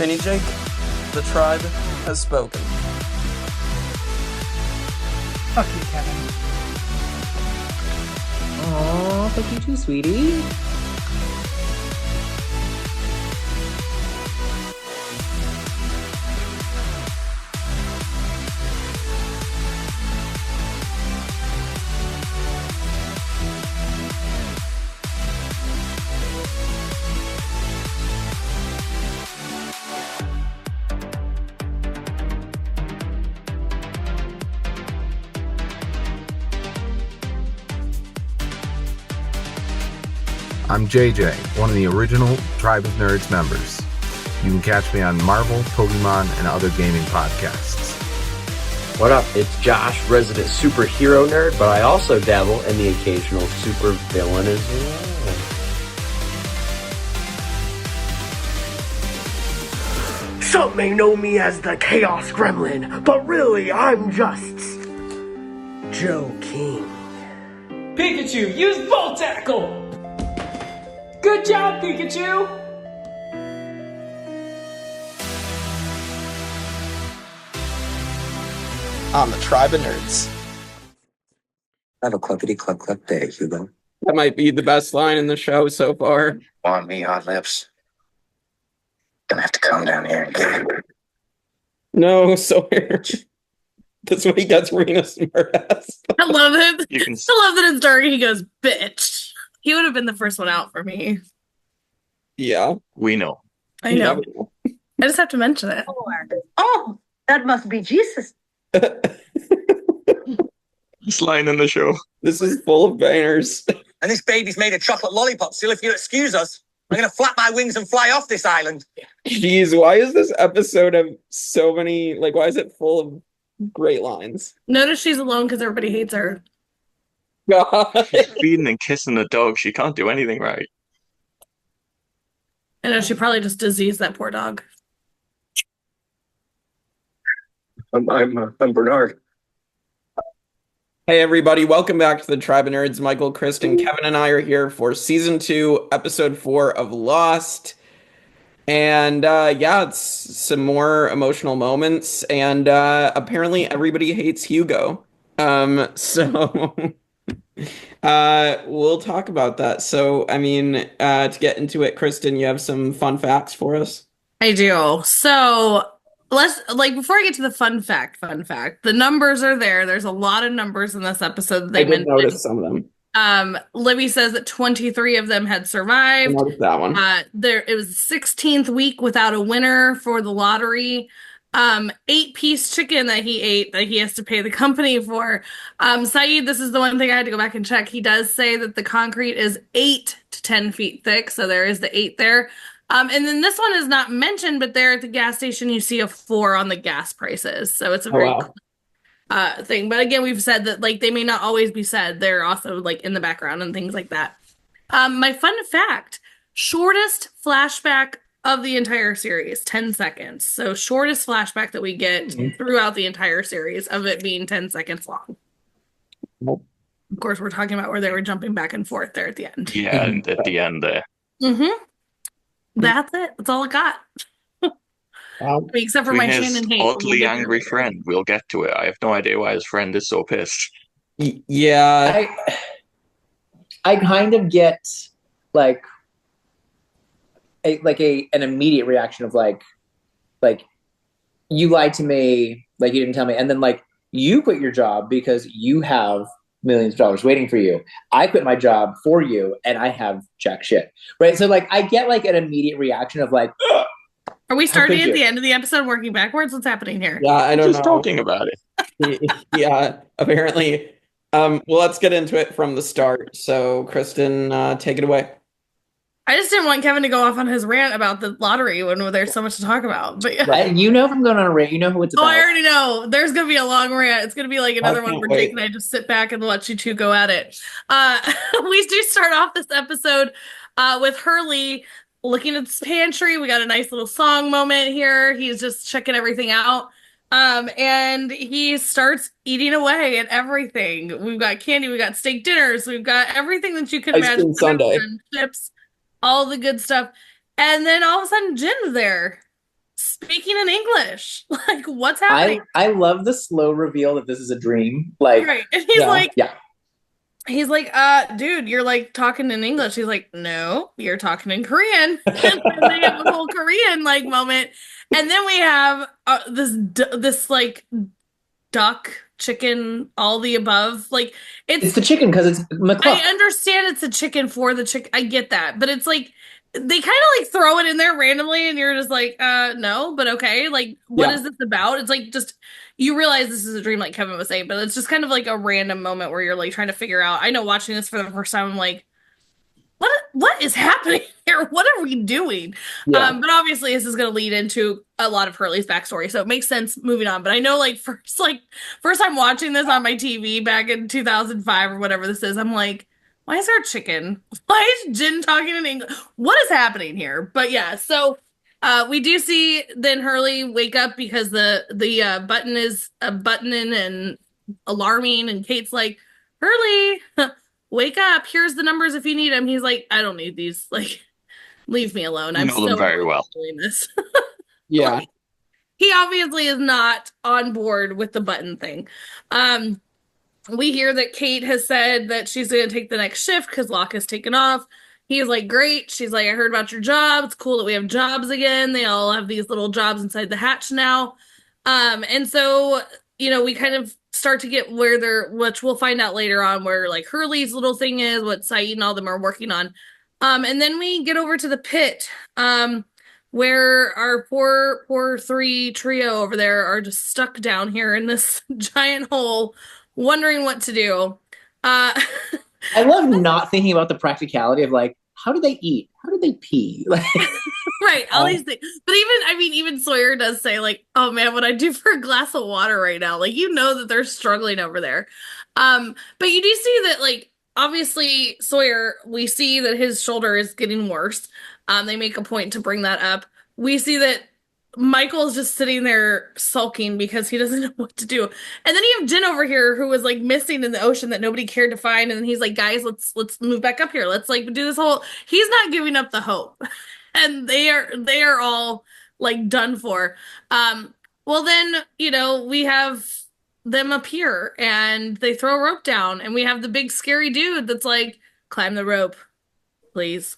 Mini Jake, the tribe has spoken. Fuck you, Kevin. Aw, fuck you too, sweetie. I'm JJ, one of the original Tribe of Nerds members. You can catch me on Marvel, Pokemon, and other gaming podcasts. What up? It's Josh, resident superhero nerd, but I also dabble in the occasional super villain as well. Some may know me as the Chaos Gremlin, but really I'm just Joe King. Pikachu, use Volt Tackle! Good job, Pikachu! On the Tribe of Nerds. Have a cluckety-cluck-cluck day, Hugo. That might be the best line in the show so far. On me, hot lips. Gonna have to come down here and get it. No, so weird. That's what he gets Rena smartass. I love it. I love that it's dark and he goes, bitch. He would have been the first one out for me. Yeah. We know. I know. I just have to mention it. Oh, that must be Jesus. This line in the show. This is full of bangers. And this baby's made of chocolate lollipops, so if you'll excuse us, I'm going to flap my wings and fly off this island. Jeez, why is this episode have so many, why is it full of great lines? Notice she's alone because everybody hates her. God. She's feeding and kissing the dog. She can't do anything right. I know, she probably just diseased that poor dog. I'm Bernard. Hey everybody, welcome back to the Tribe of Nerds. Michael, Kristin, Kevin, and I are here for Season 2, Episode 4 of Lost. And it's some more emotional moments. And apparently everybody hates Hugo. So we'll talk about that. So, to get into it, Kristin, you have some fun facts for us? I do. So before I get to the fun fact, the numbers are there. There's a lot of numbers in this episode that they I did notice some of them. Libby says that 23 of them had survived. I noticed that one. It was the 16th week without a winner for the lottery. 8-piece chicken that he ate that he has to pay the company for. Saeed, this is the one thing I had to go back and check. He does say that the concrete is 8 to 10 feet thick, so there is the 8 there. And then this one is not mentioned, but there at the gas station you see a 4 on the gas prices. So it's a very thing. But again, we've said that they may not always be said. They're also in the background and things like that. My fun fact, shortest flashback of the entire series, 10 seconds. So shortest flashback that we get throughout the entire series of it being 10 seconds long. Nope. Of course, we're talking about where they were jumping back and forth there at the end. Yeah, and at the end there. Mm-hmm. That's it. That's all I got. Except for my Shannon hate. Oddly angry friend. We'll get to it. I have no idea why his friend is so pissed. Yeah. I kind of get an immediate reaction of you lied to me, you didn't tell me, and then you quit your job because you have millions of dollars waiting for you. I quit my job for you and I have jack shit. Right? So I get an immediate reaction of ugh! Are we starting at the end of the episode working backwards? What's happening here? Yeah, I don't know. Just talking about it. Yeah, apparently. Well, let's get into it from the start. So, Kristin, take it away. I just didn't want Kevin to go off on his rant about the lottery when there's so much to talk about. But yeah. Right? You know if I'm going on a rant, you know who it's about. Oh, I already know. There's going to be a long rant. It's going to be another one where Jake and I just sit back and let you two go at it. We do start off this episode with Hurley looking at the pantry. We got a nice little song moment here. He's just checking everything out. And he starts eating away at everything. We've got candy. We've got steak dinners. We've got everything that you can imagine. Sunday. Chips. All the good stuff. And then all of a sudden, Jin's there. speaking in English. Like, what's happening? I love the slow reveal that this is a dream. Like, right. And he's like, yeah. He's like, dude, you're like talking in English. He's like, no, you're talking in Korean. And then they have a whole Korean like moment. And then we have this like duck, chicken, all the above. Like it's the chicken because it's McCluck. I understand it's a chicken for the chicken. I get that. But it's like they kind of like throw it in there randomly and you're just like, no, but okay. Like, what is this about? It's like just you realize this is a dream, like Kevin was saying, but it's just kind of like a random moment where you're like trying to figure out. I know watching this for the first time, I'm like, what is happening here? What are we doing? Yeah. But obviously this is going to lead into a lot of Hurley's backstory, so it makes sense moving on. But I know like first time watching this on my TV back in 2005 or whatever this is, I'm like, why is there a chicken? Why is Jin talking in English? What is happening here? But yeah, so we do see then Hurley wake up because the button is buttoning and alarming, and Kate's like, Hurley, wake up. Here's the numbers if you need them. He's like, I don't need these. Like, leave me alone. I'm know them very well. doing this. Yeah. He obviously is not on board with the button thing. We hear that Kate has said that she's going to take the next shift because Locke has taken off. He's like, great. She's like, I heard about your job. It's cool that we have jobs again. They all have these little jobs inside the hatch now. And so, you know, we kind of start to get where which we'll find out later on, where like Hurley's little thing is, what Saeed and all them are working on. And then we get over to the pit, where our poor three trio over there are just stuck down here in this giant hole, wondering what to do. I love not thinking about the practicality of like, how do they eat? How do they pee? Like, right, all these things. But even Sawyer does say like, oh man, what I do for a glass of water right now. Like, you know that they're struggling over there. But you do see that like, obviously Sawyer, we see that his shoulder is getting worse. They make a point to bring that up. We see that Michael's just sitting there sulking because he doesn't know what to do. And then you have Jin over here who was like missing in the ocean that nobody cared to find. And then he's like, guys, let's move back up here. Let's like do this whole, he's not giving up the hope. And they are all like done for. Well then, you know, we have them appear and they throw a rope down and we have the big scary dude that's like, climb the rope, please.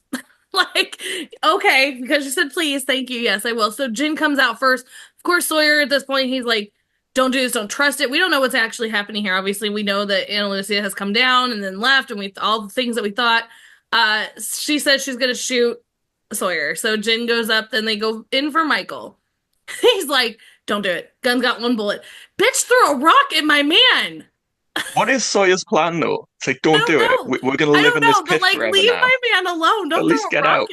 Like, okay, because you said please, thank you, yes, I will. So Jin comes out first. Of course, Sawyer at this point, he's like, don't do this, don't trust it. We don't know what's actually happening here. Obviously, we know that Ana Lucia has come down and then left, and all the things that we thought. She said she's gonna shoot Sawyer. So Jin goes up, then they go in for Michael. He's like, don't do it. Gun's got one bullet. Bitch threw a rock at my man. What is Sawyer's plan, though? It's like, don't do it. We're going to live in this pit like, forever leave now. my man alone. Don't at least get out.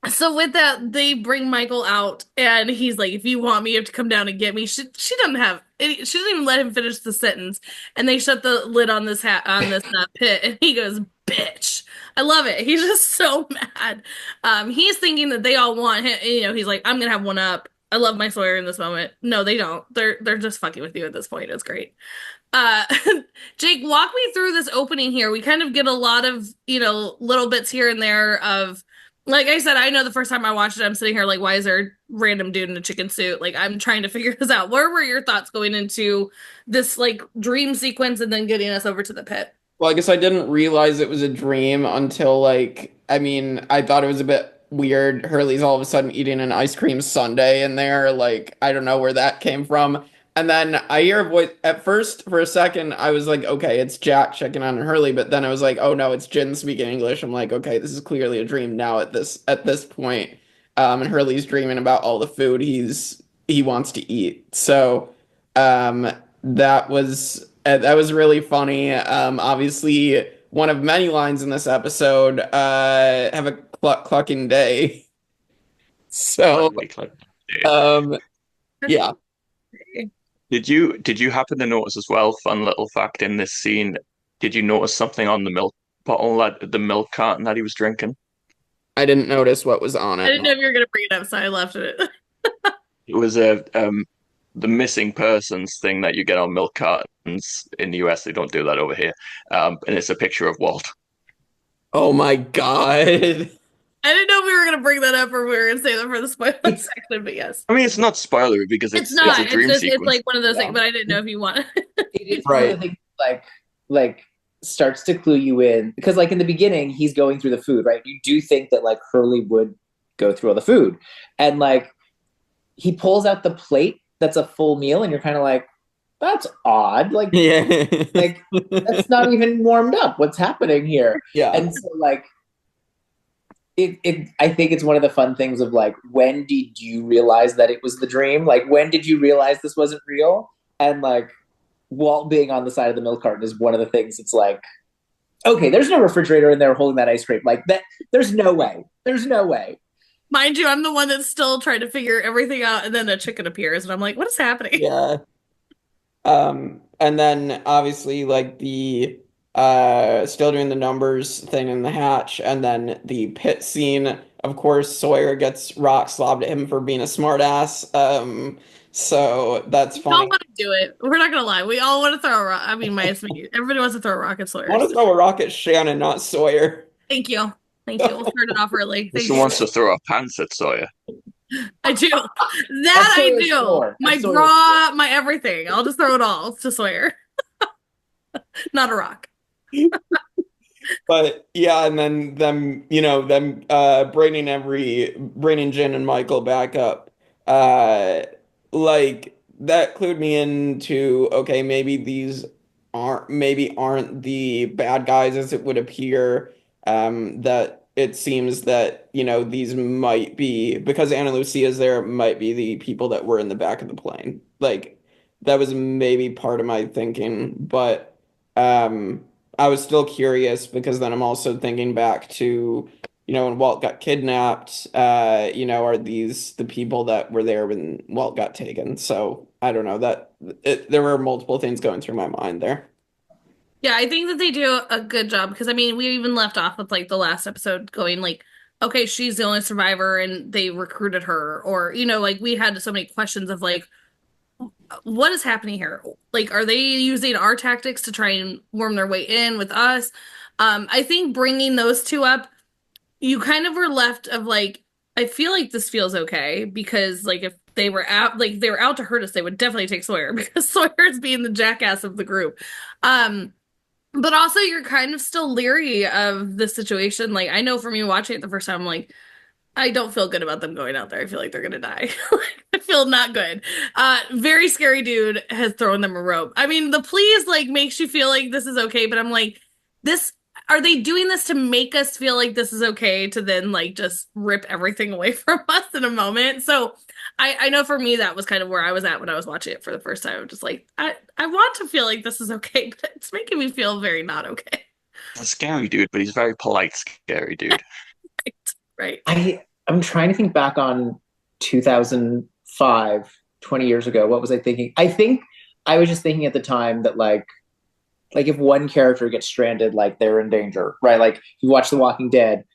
So with that, they bring Michael out, and he's like, "If you want me, you have to come down and get me." She doesn't have. She doesn't even let him finish the sentence, and they shut the lid on this pit, and he goes, "Bitch." I love it. He's just so mad. He's thinking that they all want him. You know, he's like, "I'm gonna have one up." I love my Sawyer in this moment. No, they don't. They're just fucking with you at this point. It's great. Jake, walk me through this opening here. We kind of get a lot of, you know, little bits here and there of, like I said, I know the first time I watched it, I'm sitting here like, why is there a random dude in a chicken suit? Like, I'm trying to figure this out. Where were your thoughts going into this, like, dream sequence and then getting us over to the pit? Well, I guess I didn't realize it was a dream until, like, I mean, I thought it was a bit weird. Hurley's all of a sudden eating an ice cream sundae in there. Like, I don't know where that came from. And then I hear a voice. At first, for a second, I was like, okay, it's Jack checking on Hurley. But then I was like, oh no, it's Jin speaking English. I'm like, okay, this is clearly a dream now at this point. And Hurley's dreaming about all the food he wants to eat. So that was really funny. Obviously, one of many lines in this episode. Have a clucking day. So yeah. Did you happen to notice as well, fun little fact in this scene, did you notice something on the milk bottle, the milk carton that he was drinking? I didn't notice what was on it. I didn't know if you were going to bring it up, so I left it. It was the missing persons thing that you get on milk cartons in the US. They don't do that over here. And it's a picture of Walt. Oh my God. I didn't know if we were going to bring that up or we were going to say that for the spoiler section, but yes. I mean, it's not spoilery because It's not. a dream It's sequence. like one of those things, but I didn't know if you want. It's one of the things, like starts to clue you in, because like in the beginning he's going through the food, right? You do think that like Hurley would go through all the food, and like he pulls out the plate that's a full meal, and you're kind of like, that's odd. Like, like that's not even warmed up. What's happening here? Yeah. And so like I think it's one of the fun things of like, when did you realize that it was the dream? Like, when did you realize this wasn't real? And like Walt being on the side of the milk carton is one of the things. It's like, okay, there's no refrigerator in there holding that ice cream. Like that, there's no way. There's no way. Mind you, I'm the one that's still trying to figure everything out, and then a chicken appears, and I'm like, what is happening? Yeah. And then obviously like the still doing the numbers thing in the hatch, and then the pit scene. Of course, Sawyer gets rock slobbed at him for being a smartass. So that's funny. We all want to do it. We're not gonna lie. We all want to throw a rock. I mean, minus me. Everybody wants to throw a rock at Sawyer. I want to throw a rock at Shannon, not Sawyer. Thank you. Thank you. We'll start it off early. Thank She you. wants to throw a pants at Sawyer. I do. That I do. My bra, my everything. I'll just throw it all to Sawyer. Not a rock. But yeah, and then them bringing Jen and Michael back up. Like that clued me into, okay, maybe these aren't the bad guys as it would appear. That it seems that, these might be, because Ana Lucia's there, might be the people that were in the back of the plane. Like that was maybe part of my thinking, but I was still curious, because then I'm also thinking back to, when Walt got kidnapped, are these the people that were there when Walt got taken? So I don't know, there were multiple things going through my mind there. Yeah, I think that they do a good job, because I mean, we even left off with like the last episode going like, okay, she's the only survivor and they recruited her, or like we had so many questions of like, what is happening here? Like, are they using our tactics to try and worm their way in with us? I think bringing those two up, you kind of were left of like, I feel like this feels okay, because like if they were out to hurt us, they would definitely take Sawyer, because Sawyer's being the jackass of the group. But also you're kind of still leery of the situation. Like, I know for me watching it the first time, I'm like, I don't feel good about them going out there. I feel like they're gonna die. I feel not good. Very scary dude has thrown them a rope. I mean, the please like makes you feel like this is okay, but I'm like, are they doing this to make us feel like this is okay, to then like just rip everything away from us in a moment? So I know for me that was kind of where I was at when I was watching it for the first time. I'm just like, I want to feel like this is okay, but it's making me feel very not okay. A scary dude, but he's a very polite, scary dude. Right. I'm trying to think back on 2005, 20 years ago. What was I thinking? I think I was just thinking at the time that like if one character gets stranded, like they're in danger, right? Like you watch The Walking Dead,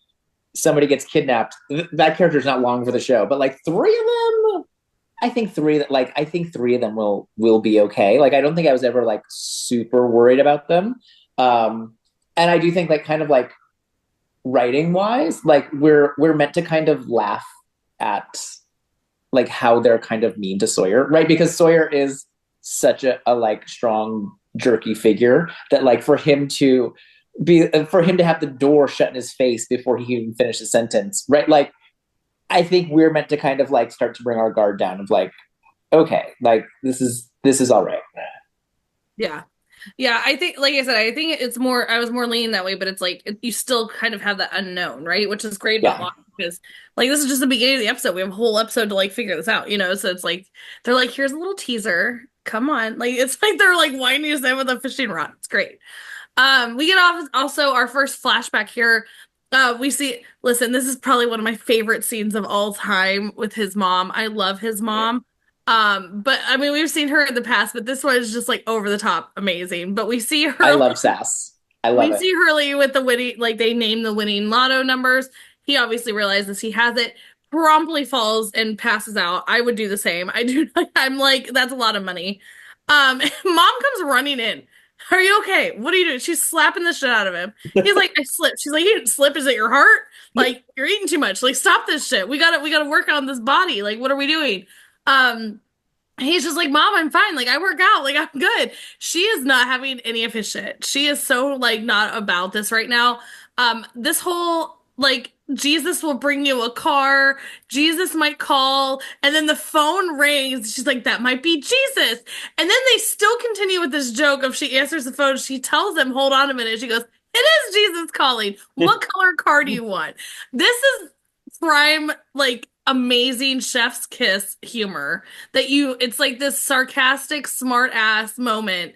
somebody gets kidnapped, that character's not long for the show. But like three of them, I think three of them will be okay. Like I don't think I was ever like super worried about them. And I do think like kind of like writing wise, like we're meant to kind of laugh at like how they're kind of mean to Sawyer, right? Because Sawyer is such a like strong, jerky figure that like for him to have the door shut in his face before he even finished a sentence, right? Like I think we're meant to kind of like start to bring our guard down of like, okay, like this is all right. Yeah, I think, like I said, I think it's more, I was more leaning that way, but it's like, you still kind of have that unknown, right? Which is great about watching, because like, this is just the beginning of the episode. We have a whole episode to like figure this out, So it's like, they're like, here's a little teaser. Come on. Like, it's like, they're like winding us in with a fishing rod. It's great. We get off also our first flashback here. We see, listen, this is probably one of my favorite scenes of all time with his mom. I love his mom. But I mean, we've seen her in the past, but this one is just like over the top amazing. But we see her. I love sass. I love it. We see Hurley with the winning, like they name the winning lotto numbers. He obviously realizes he has it, promptly falls and passes out. I would do the same. I'm like, that's a lot of money. Mom comes running in. Are you okay? What are you doing? She's slapping the shit out of him. He's like, I slipped. She's like, you didn't slip. Is it your heart? Like, you're eating too much. Like, stop this shit. We gotta work on this body. Like, what are we doing? He's just like, Mom, I'm fine. Like, I work out. Like, I'm good. She is not having any of his shit. She is so, like, not about this right now. This whole, like, Jesus will bring you a car. Jesus might call. And then the phone rings. She's like, that might be Jesus. And then they still continue with this joke of she answers the phone. She tells him, hold on a minute. She goes, it is Jesus calling. What color car do you want? This is prime, like, amazing chef's kiss humor it's like this sarcastic smart ass moment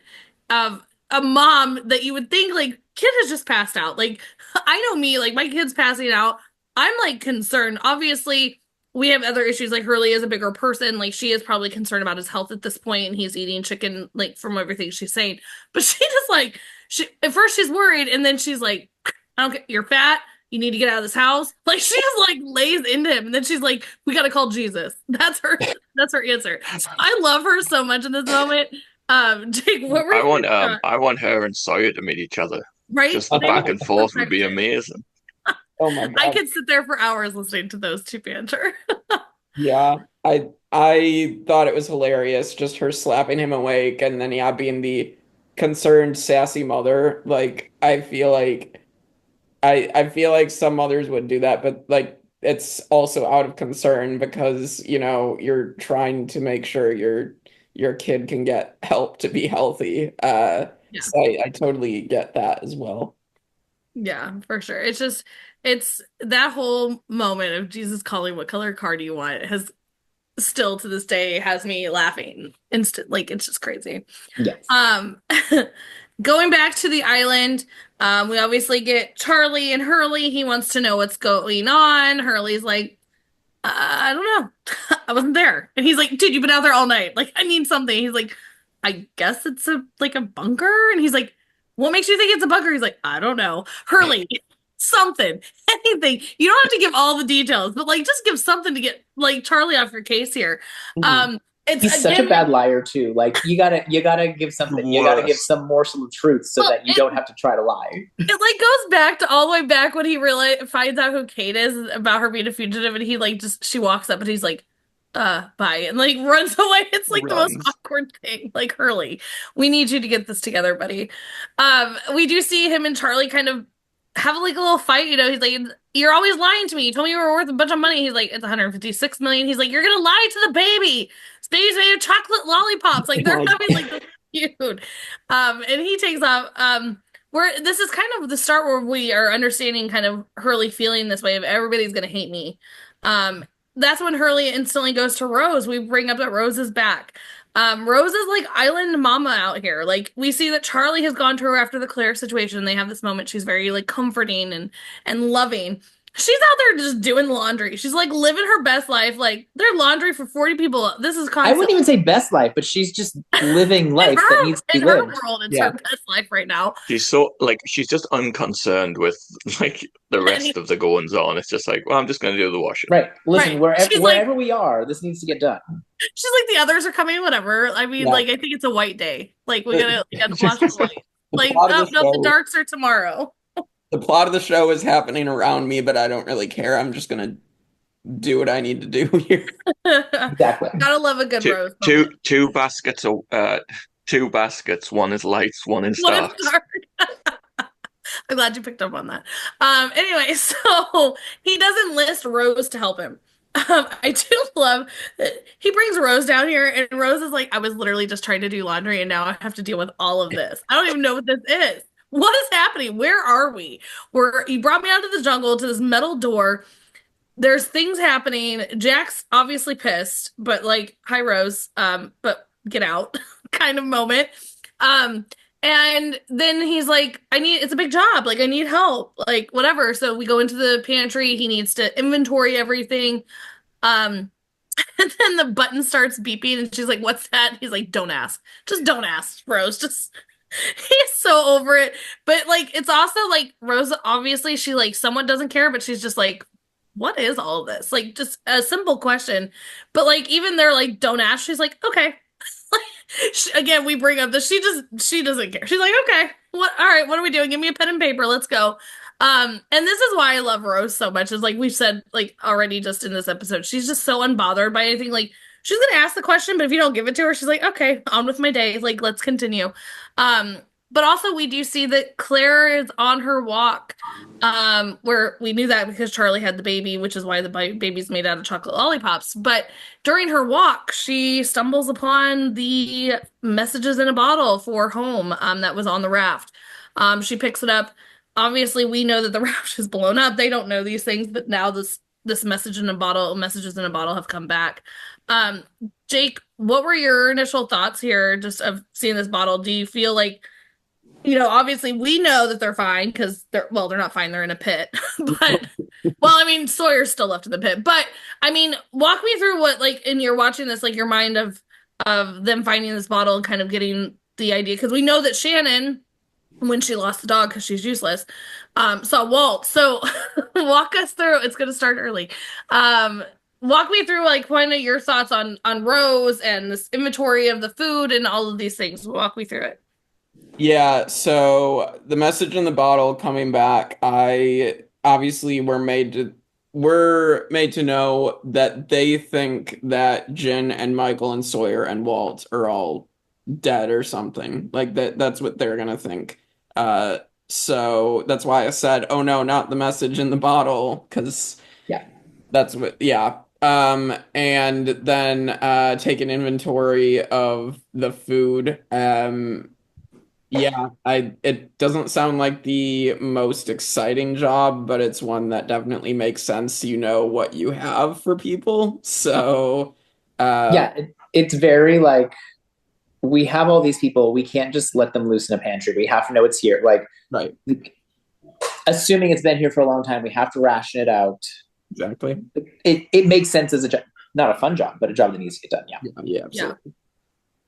of a mom that you would think like kid has just passed out. Like I know me, like my kid's passing out. I'm like concerned. Obviously, we have other issues. Like Hurley is a bigger person. Like she is probably concerned about his health at this point, and he's eating chicken, like from everything she's saying. But she just like at first she's worried, and then she's like, I don't care, you're fat. You need to get out of this house. Like she just like lays into him, and then she's like, "We got to call Jesus." That's her answer. So I love her so much in this moment. Jake, what were I want her and Sawyer to meet each other. Right? Just the back and forth would be amazing. Oh my God. I could sit there for hours listening to those two banter. Yeah, I thought it was hilarious, just her slapping him awake, and then being the concerned, sassy mother. Like I feel like some mothers would do that, but like it's also out of concern because you're trying to make sure your kid can get help to be healthy. So I totally get that as well. Yeah, for sure. It's that whole moment of Jesus calling, what color car do you want, has still to this day has me laughing instant. Like it's just crazy. Yes. Going back to the island, we obviously get Charlie and Hurley. He wants to know what's going on. Hurley's like, I don't know. I wasn't there. And he's like, dude, you've been out there all night. Like, I need something. He's like, I guess it's a bunker. And he's like, what makes you think it's a bunker? He's like, I don't know. Hurley, something, anything. You don't have to give all the details, but like, just give something to get like Charlie off your case here. Mm-hmm. He's such a bad liar too. Like you gotta give something. You gotta give some morsel of truth so that you don't have to try to lie. It like goes back to all the way back when he really finds out who Kate is about her being a fugitive, and he like she walks up and he's like, bye, and like runs away. It's like the most awkward thing. Like Hurley, we need you to get this together, buddy. We do see him and Charlie kind of have like a little fight. He's like, you're always lying to me. You told me you were worth a bunch of money. He's like, it's 156 million. He's like, you're gonna lie to the baby. This baby's made of chocolate lollipops. Like they're having like this feud. And he takes off. This is kind of the start where we are understanding kind of Hurley feeling this way of everybody's gonna hate me. That's when Hurley instantly goes to Rose. We bring up that Rose is back. Rose is like island mama out here. Like we see that Charlie has gone to her after the Claire situation. They have this moment. She's very like comforting and loving. She's out there just doing laundry. She's like living her best life. Like their laundry for 40 people. This is constant. I wouldn't even say best life, but she's just living life that needs to be lived. In her world, it's her best life right now. She's she's just unconcerned with like the rest of the goings on. It's just like, well, I'm just going to do the washing. Right. Listen, wherever we are, this needs to get done. She's like, the others are coming, whatever. I mean, like, I think it's a white day. Like, we gotta watch the white. Like, no, the darks are tomorrow. The plot of the show is happening around me, but I don't really care. I'm just gonna do what I need to do here. Exactly. Gotta love a good Rose. Two baskets. One is lights, one is dark. I'm glad you picked up on that. Anyway, so he does enlist Rose to help him. I do love that he brings Rose down here, and Rose is like, I was literally just trying to do laundry, and now I have to deal with all of this. I don't even know what this is. What is happening? Where are we? He brought me out to the jungle, to this metal door. There's things happening. Jack's obviously pissed, but like, hi Rose, but get out kind of moment. And then he's like, it's a big job. Like, I need help, like whatever. So we go into the pantry. He needs to inventory everything. And then the button starts beeping and she's like, what's that? He's like, don't ask. Just don't ask, Rose. He's so over it. But like, it's also like Rose, obviously she like somewhat doesn't care, but she's just like, what is all of this? Like, just a simple question. But like, even they're like, don't ask. She's like, okay. Again, we bring up that she doesn't care. She's like, okay, what? All right, what are we doing? Give me a pen and paper. Let's go. And this is why I love Rose so much. Is like we've said like already just in this episode, she's just so unbothered by anything. Like she's gonna ask the question, but if you don't give it to her, she's like, okay, on with my day. Like let's continue. But also we do see that Claire is on her walk. Where we knew that because Charlie had the baby, which is why the baby's made out of chocolate lollipops. But during her walk, she stumbles upon the messages in a bottle for home that was on the raft. She picks it up. Obviously, we know that the raft is blown up. They don't know these things, but now this messages in a bottle have come back. Jake, what were your initial thoughts here just of seeing this bottle? Do you feel like, obviously we know that they're fine because they're not fine. They're in a pit, but Sawyer's still left in the pit. But walk me through what, like, in you're watching this, like your mind of them finding this bottle and kind of getting the idea, because we know that Shannon, when she lost the dog because she's useless, saw Walt. So walk us through. It's going to start early. Walk me through like kind of your thoughts on Rose and this inventory of the food and all of these things. Walk me through it. Yeah, so the message in the bottle coming back, we're made to know that they think that Jen and Michael and Sawyer and Walt are all dead or something. Like that's what they're gonna think. So that's why I said, oh no, not the message in the bottle, because that's what and then take an inventory of the food. It doesn't sound like the most exciting job, but it's one that definitely makes sense. You know what you have for people. So, it's very like, we have all these people. We can't just let them loose in a pantry. We have to know it's here. Like, right. Assuming it's been here for a long time, we have to ration it out. Exactly. It makes sense as a job, not a fun job, but a job that needs to get done. Yeah, absolutely. Yeah.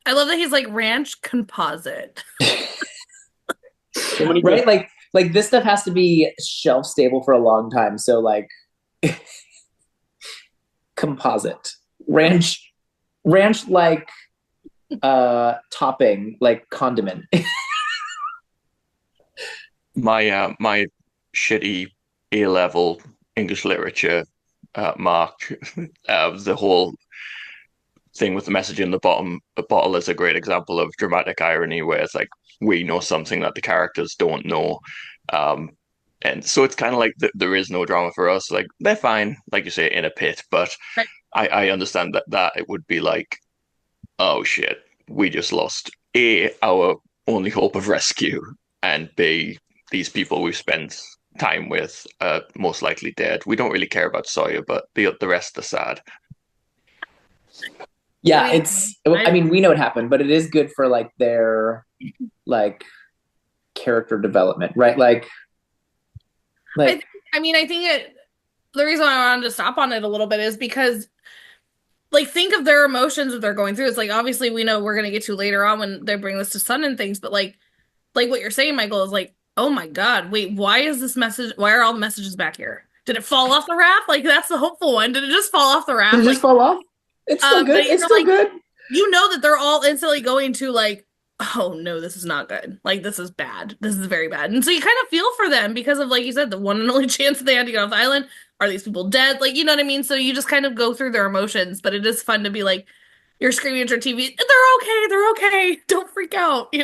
I love that he's like ranch composite. Right? Like this stuff has to be shelf stable for a long time. So like composite. Ranch like topping, like condiment. My shitty A-level English literature mark, the whole thing with the message in the bottle is a great example of dramatic irony, where it's like we know something that the characters don't know, and so it's kind of like there is no drama for us. Like they're fine, like you say, in a pit, but right. I understand that it would be like, oh shit, we just lost A, our only hope of rescue, and B, these people we've spent time with are most likely dead. We don't really care about Sawyer, but the rest are sad. Yeah, we know what happened, but it is good for like their like character development, right? I think the reason why I wanted to stop on it a little bit is because, like, think of their emotions that they're going through. It's like, obviously we know we're going to get to later on when they bring this to Sun and things, but like what you're saying, Michael, is like, oh my God, wait, why are all the messages back here? Did it fall off the raft? Like, that's the hopeful one. Did it just fall off the raft? Did it just fall off? It's still good. It's still good. You know that they're all instantly going to like, oh no, this is not good. Like, this is bad. This is very bad. And so you kind of feel for them because of, like you said, the one and only chance that they had to get off the island. Are these people dead? Like, you know what I mean? So you just kind of go through their emotions, but it is fun to be like, you're screaming at your TV, they're okay. Don't freak out,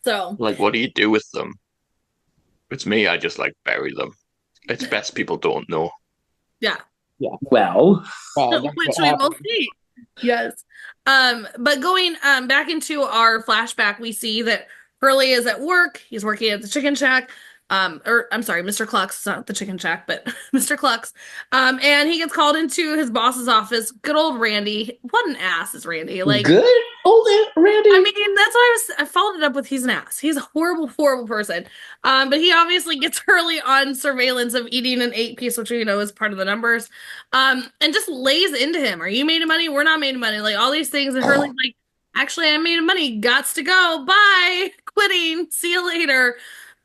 So. Like, what do you do with them? It's me, I just like bury them. It's best people don't know. Yeah. Yeah. Well, which we will see. Yes. But going back into our flashback, we see that Hurley is at work. He's working at the chicken shack. I'm sorry, Mr. Clucks, not the chicken shack, but Mr. Clucks. And he gets called into his boss's office. Good old Randy. What an ass is Randy. Like, good old Randy. I mean, that's why I followed it up with he's an ass. He's a horrible, horrible person. But he obviously gets Hurley on surveillance of eating an 8-piece, which we know is part of the numbers. And just lays into him. Are you made of money? We're not made of money. Like, all these things. And Hurley's like, actually, I'm made of money. Gots to go. Bye. Quitting. See you later.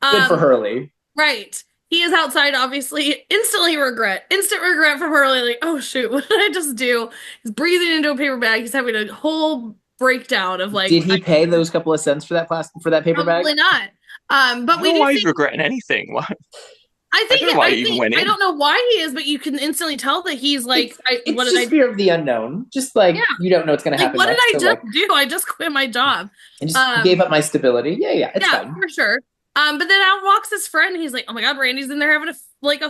Good for Hurley. Right. He is outside, obviously. Instant regret from earlier. Like, oh shoot, what did I just do? He's breathing into a paper bag. He's having a whole breakdown of like. Did he pay those couple of cents for that paper bag? Probably not. But we I don't know do why see. he's regretting anything. Why? I think I don't know why he even went in. I don't know why he is, but you can instantly tell that he's like, It's what did just I fear of the unknown. Just like you don't know what's going to like, happen. what did I next, just so, do? I just quit my job. I just gave up my stability. Yeah, it's fine. For sure. But then out walks his friend. And he's like, "Oh my god, Randy's in there having a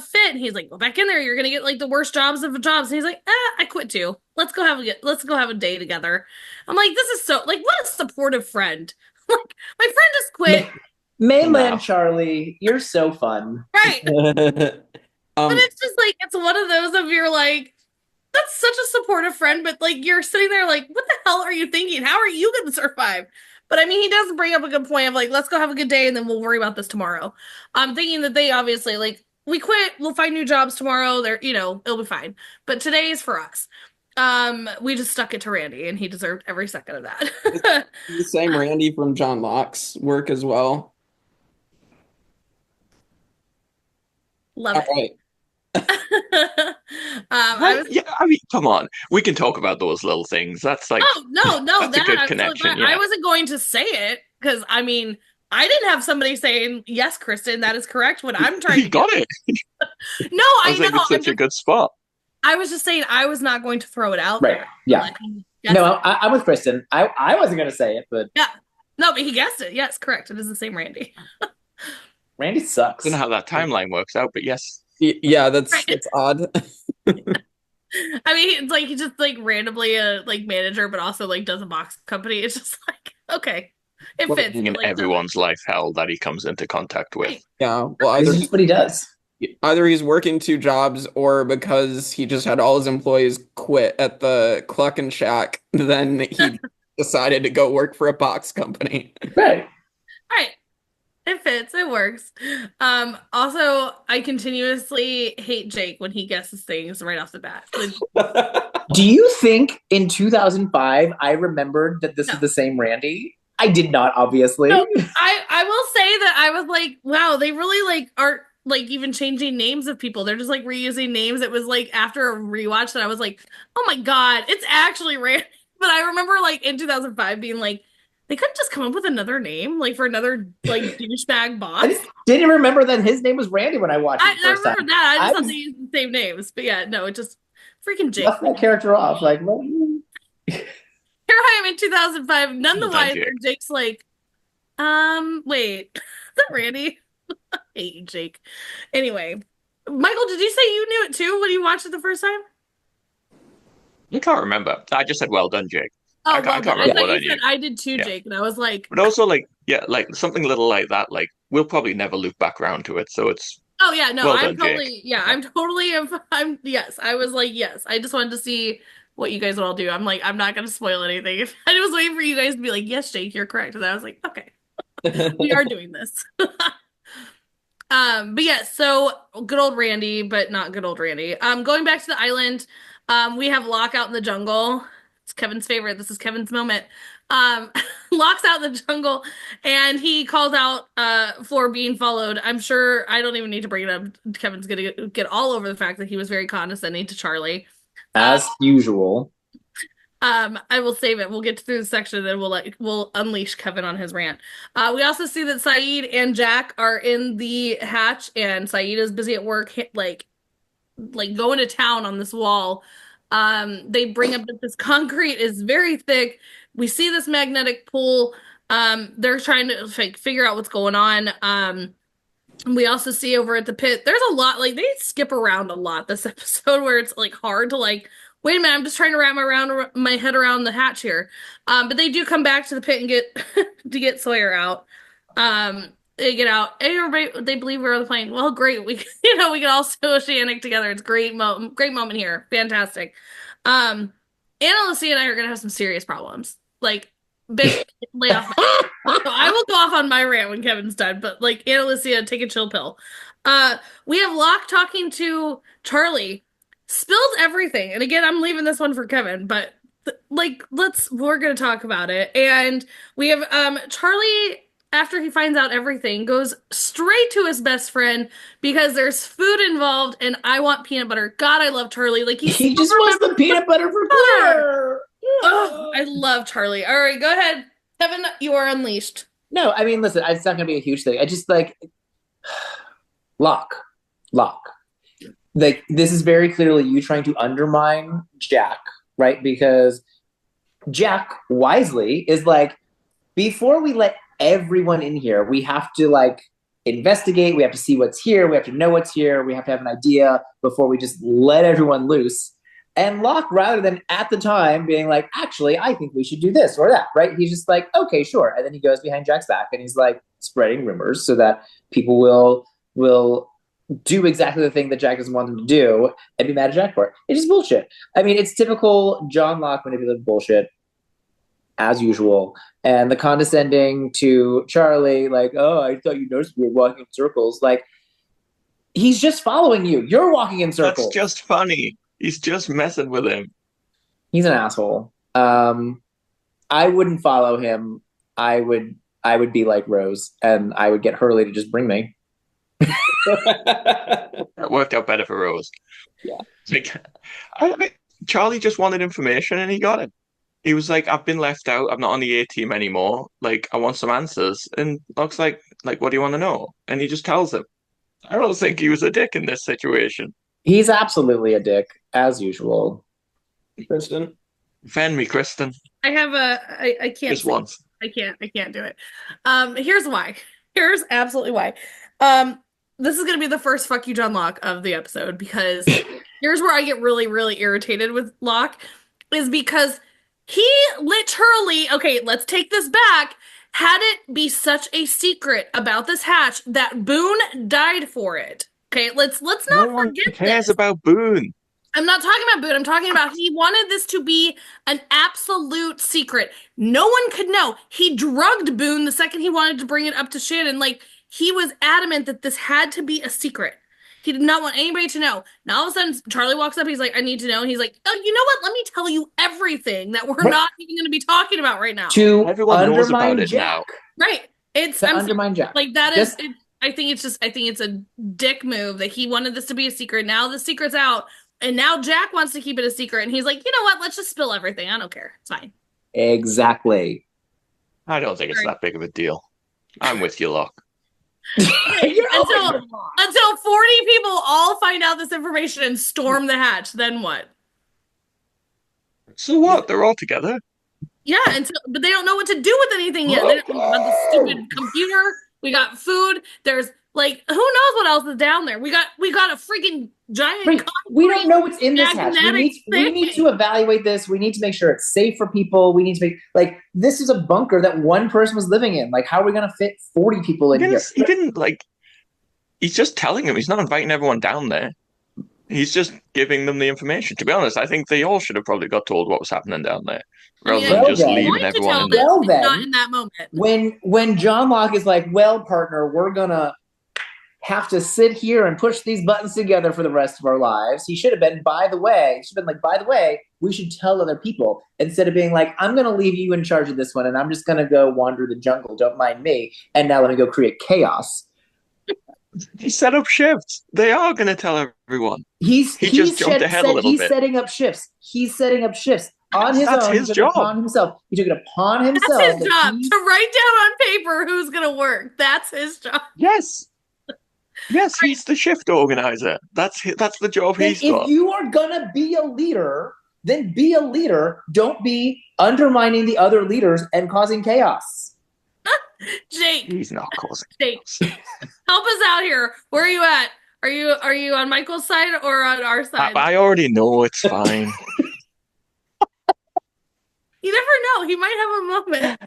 fit." And he's like, "Go back in there. You're gonna get like the worst jobs of jobs." And he's like, "I quit too. Let's go have a day together." I'm like, "This is so like what a supportive friend." Like my friend just quit. Mainland Charlie, you're so fun. Right. But it's just like it's one of those of you're like, that's such a supportive friend, but like you're sitting there like, what the hell are you thinking? How are you gonna survive? But I mean, he does bring up a good point of like, let's go have a good day and then we'll worry about this tomorrow. I'm thinking that they obviously like we quit, we'll find new jobs tomorrow. They're it'll be fine. But today is for us. We just stuck it to Randy and he deserved every second of that. The same Randy from John Locke's work as well. Love it. Right. I mean, come on. We can talk about those little things. That's like no, that's a good connection. Yeah. I wasn't going to say it because I mean I didn't have somebody saying yes, Kristin, that is correct. What I'm trying to got it. No, I know. It's such a good spot. I was just saying I was not going to throw it out. Right. There. Yeah. No, I'm with Kristin. I wasn't going to say it, but yeah. No, but he guessed it. Yes, correct. It is the same Randy. Randy sucks. I don't know how that timeline works out, but yes. Yeah, that's odd. I mean, it's like he's just like randomly a like manager, but also like does a box company. It's just like okay, it fits. In like, everyone's life hell that he comes into contact with. Right. Yeah, well, this is what he does. Either he's working two jobs, or because he just had all his employees quit at the Cluck and Shack, then he decided to go work for a box company. Right. Right. It fits. It works. Also, I continuously hate Jake when he guesses things right off the bat. Do you think in 2005 I remembered that this is the same Randy? I did not, obviously. No, I will say that I was like, wow, they really like aren't like even changing names of people. They're just like reusing names. It was like after a rewatch that I was like, oh my god, it's actually Randy. But I remember like in 2005 being like, they couldn't just come up with another name, like for another like douchebag boss. I didn't remember that his name was Randy when I watched it the first I remember time. that. I just thought they used the same names. But yeah, no, it just freaking Jake. Left that character off. Like, well, here I am in 2005. None the wiser. Jake's like, wait, is that Randy? I hate you, Jake. Anyway, Michael, did you say you knew it too when you watched it the first time? I can't remember. I just said, well done, Jake. Oh, I can't remember what I knew. I did too, Jake, and I was like, but also like, yeah, like something little like that, like we'll probably never loop back around to it. So it's oh yeah, no, well I'm done, totally Jake. yeah, I'm yes. I was like, yes. I just wanted to see what you guys would all do. I'm like, I'm not gonna spoil anything. I was waiting for you guys to be like, yes, Jake, you're correct. And I was like, okay. We are doing this. But yeah, so good old Randy, but not good old Randy. Going back to the island, we have Locke out in the jungle. It's Kevin's favorite. This is Kevin's moment. Locke's out in the jungle and he calls out for being followed. I'm sure I don't even need to bring it up. Kevin's gonna get all over the fact that he was very condescending to Charlie. As usual. I will save it. We'll get through the section, then we'll unleash Kevin on his rant. We also see that Saeed and Jack are in the hatch, and Saeed is busy at work, like going to town on this wall. They bring up that this concrete is very thick. We see this magnetic pull. They're trying to figure out what's going on. We also see over at the pit, there's a lot, like they skip around a lot this episode where it's like hard to like, wait a minute, I'm just trying to wrap my head around the hatch here. But they do come back to the pit and get to get Sawyer out. They get out. Everybody, they believe we're on the plane. Well, great. We can all oceanic together. It's great moment here. Fantastic. Anna, Lucia, and I are gonna have some serious problems. Like, bitch, lay off. So I will go off on my rant when Kevin's done. But like, Anna, Lucia, take a chill pill. We have Locke talking to Charlie. Spilled everything. And again, I'm leaving this one for Kevin, but we're gonna talk about it. And we have Charlie after he finds out everything, goes straight to his best friend because there's food involved and I want peanut butter. God, I love Charlie. Like he just wants the peanut butter for Claire. Oh, I love Charlie. All right, go ahead. Kevin, you are unleashed. No, I mean, listen, it's not going to be a huge thing. I just like Locke. Like, this is very clearly you trying to undermine Jack, right? Because Jack wisely is like, before we let everyone in here, we have to like investigate. We have to see what's here. We have to know what's here. We have to have an idea before we just let everyone loose. And Locke, rather than at the time being like, actually, I think we should do this or that, right? He's just like, okay, sure. And then he goes behind Jack's back and he's like spreading rumors so that people will do exactly the thing that Jack doesn't want them to do and be mad at Jack for it. It's just bullshit. I mean, it's typical John Locke manipulative bullshit, as usual. And the condescending to Charlie, like, oh, I thought you noticed we were walking in circles. Like, he's just following you. You're walking in circles. That's just funny. He's just messing with him. He's an asshole. I wouldn't follow him. I would be like Rose, and I would get Hurley to just bring me. That worked out better for Rose. Yeah. Like, Charlie just wanted information, and he got it. He was like, "I've been left out. I'm not on the A team anymore. Like, I want some answers." And Locke's like, "What do you want to know?" And he just tells him. I don't think he was a dick in this situation. He's absolutely a dick, as usual. Kristin? Defend me, Kristin. I have I can't. Just once. I can't do it. Here's why. Here's absolutely why. This is gonna be the first fuck you, John Locke of the episode, because here's where I get really, really irritated with Locke, is because he literally, okay, let's take this back, had it be such a secret about this hatch that Boone died for it. Okay, let's not forget this. Who cares about Boone? I'm not talking about Boone. I'm talking about he wanted this to be an absolute secret. No one could know. He drugged Boone the second he wanted to bring it up to Shannon. Like, he was adamant that this had to be a secret. He did not want anybody to know. Now all of a sudden, Charlie walks up. He's like, I need to know. And he's like, oh, you know what? Let me tell you everything that we're not even going to be talking about right now. Everyone knows about it now. Right. It's undermine Jack. Like, that is, I think it's a dick move that he wanted this to be a secret. Now the secret's out. And now Jack wants to keep it a secret. And he's like, you know what? Let's just spill everything. I don't care. It's fine. Exactly. I don't think it's that big of a deal. I'm with you, Locke. Until 40 people all find out this information and storm the hatch, then what? So what? They're all together. Yeah, but they don't know what to do with anything yet. They don't know about the stupid computer. We got food. There's like, who knows what else is down there? We got a freaking giant. We don't know what's in this hatch. We need to evaluate this. We need to make sure it's safe for people. We need to make this is a bunker that one person was living in. Like, how are we going to fit 40 people in here? He didn't He's just telling him. He's not inviting everyone down there. He's just giving them the information. To be honest, I think they all should have probably got told what was happening down there, rather than just leaving everyone in there. Well, then, not in that moment. When John Locke is like, well, partner, we're gonna have to sit here and push these buttons together for the rest of our lives. He should have been, by the way, we should tell other people, instead of being like, I'm going to leave you in charge of this one, and I'm just going to go wander the jungle. Don't mind me. And now let me go create chaos. He set up shifts. They are going to tell everyone. He just jumped ahead a little bit. He's setting up shifts. He's setting up shifts on his own. That's his job. Upon himself. He took it upon himself. That's his job, to write down on paper who's going to work. That's his job. Yes. Yes, he's the shift organizer. That's the job he's got. If you are gonna be a leader, then be a leader. Don't be undermining the other leaders and causing chaos. Jake, he's not causing chaos. Help us out here. Where are you at? Are you on Michael's side or on our side? I already know it's fine. You never know. He might have a moment.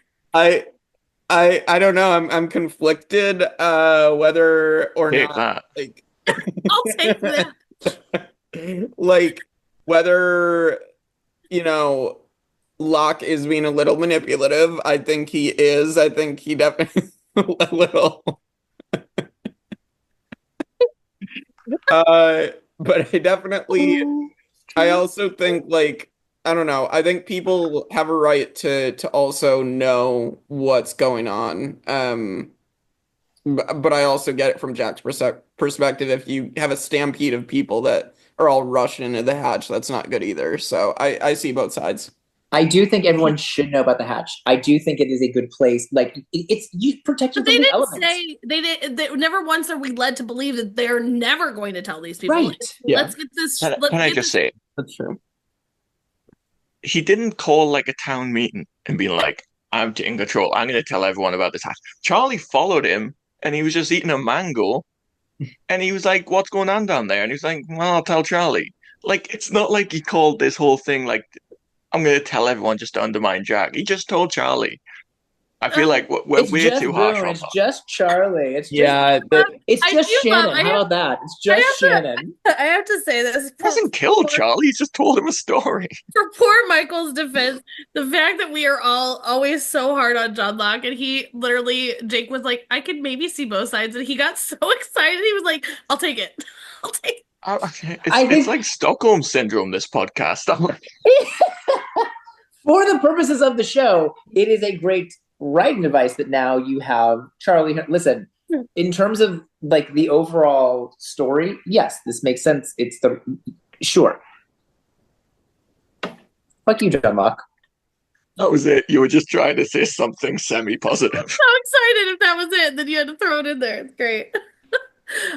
I don't know. I'm conflicted whether or Take not. That. Like, I'll take that. Like, whether Locke is being a little manipulative. I think he is. I think he definitely a little. But I also think I don't know. I think people have a right to also know what's going on. But I also get it from Jack's perspective. If you have a stampede of people that are all rushing into the hatch, that's not good either. So I see both sides. I do think everyone should know about the hatch. I do think it is a good place. Like it's you protect you But from they the didn't elements. say they never once are we led to believe that they're never going to tell these people. Right. Like, Yeah. let's get this. Can I just say, That's true. he didn't call like a town meeting and be like, I'm taking control. I'm going to tell everyone about this hatch. Charlie followed him and he was just eating a mango. And he was like, what's going on down there? And he was like, well, I'll tell Charlie. Like, it's not like he called this whole thing like, I'm going to tell everyone just to undermine Jack. He just told Charlie. I feel like we're way too harsh on It's that. just Charlie. It's just, Yeah, it's just Shannon. How about that? It's just Shannon. I have to say this. He hasn't killed Charlie. He just told him a story. For poor Michael's defense, the fact that we are all always so hard on John Locke, and he literally, Jake was like, I could maybe see both sides, and he got so excited. He was like, I'll take it. I'll take it. It's like Stockholm Syndrome, this podcast. For the purposes of the show, it is a great writing device that now you have Charlie. Listen, in terms of like the overall story, yes, this makes sense. It's the sure. Fuck you, John Locke. That was it. You were just trying to say something semi-positive. So excited if that was it. Then you had to throw it in there. It's great.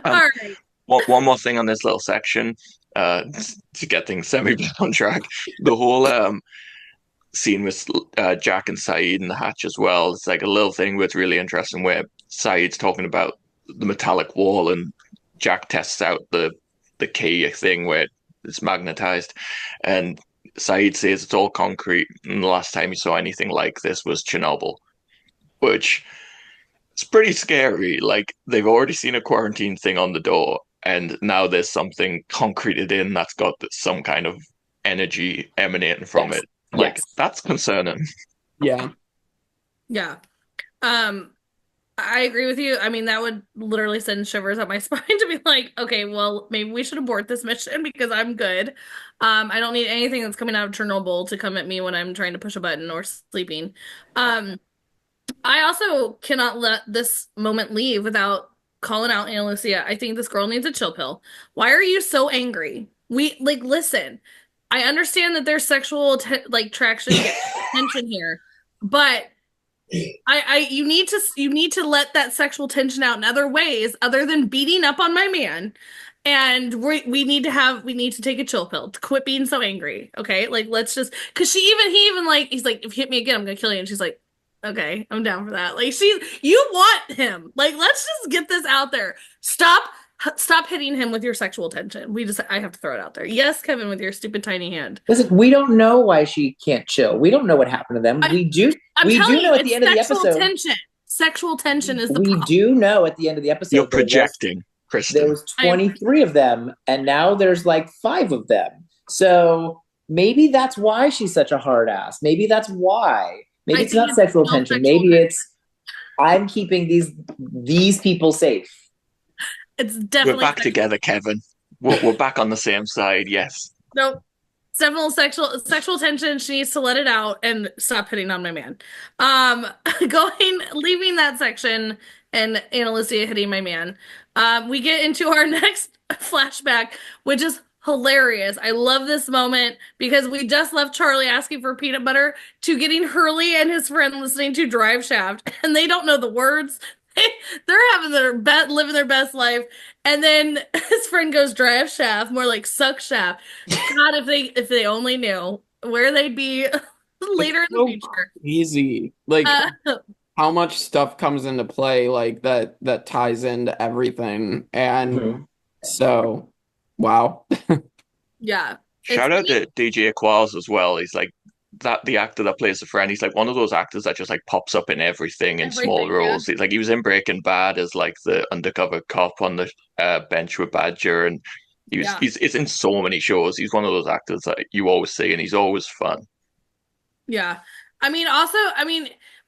All right. One more thing on this little section to get things semi on track. The whole scene with Jack and Saeed in the hatch as well. It's like a little thing where it's really interesting where Saeed's talking about the metallic wall and Jack tests out the key thing where it's magnetized. And Saeed says it's all concrete. And the last time he saw anything like this was Chernobyl, which is pretty scary. Like, they've already seen a quarantine thing on the door, and now there's something concreted in that's got some kind of energy emanating from it. Like, that's concerning. Yeah. Yeah. I agree with you. I mean, that would literally send shivers up my spine to be like, okay, well, maybe we should abort this mission because I'm good. I don't need anything that's coming out of Chernobyl to come at me when I'm trying to push a button or sleeping. I also cannot let this moment leave without calling out Ana Lucia. I think this girl needs a chill pill. Why are you so angry? Listen, I understand that there's sexual traction, tension here, but you need to let that sexual tension out in other ways other than beating up on my man. And we need to take a chill pill to quit being so angry. Okay, like let's just because he even like he's like, if you hit me again, I'm gonna kill you. And she's like, okay, I'm down for that. Like you want him. Like let's just get this out there. Stop hitting him with your sexual tension. I have to throw it out there. Yes, Kevin, with your stupid tiny hand. Listen, we don't know why she can't chill. We don't know what happened to them. We do know at the end of the episode. Sexual tension is the We problem. do know at the end of the episode. You're projecting, Kristin. There was 23 of them, and now there's like 5 of them. So maybe that's why she's such a hard ass. Maybe that's why. Maybe it's not sexual tension. Maybe it's I'm keeping these people safe. It's definitely we're back together, Kevin. We're back on the same side. Yes. Nope. It's definitely sexual tension. She needs to let it out and stop hitting on my man. Leaving that section and Ana Lucia hitting my man. We get into our next flashback, which is hilarious. I love this moment because we just left Charlie asking for peanut butter to getting Hurley and his friend listening to Drive Shaft, and they don't know the words. They're having living their best life, and then his friend goes Drive Shaft, more like Suck Shaft. God, if they only knew where they'd be later in the future. Easy, like how much stuff comes into play, like that ties into everything, and so wow. Yeah. Shout out to DJ Qualls as well. He's like the actor that plays the friend. He's like one of those actors that just like pops up in everything in small roles. He's like he was in Breaking Bad as like the undercover cop on the bench with Badger, and he's in so many shows. He's one of those actors that you always see, and he's always fun. Yeah. I mean,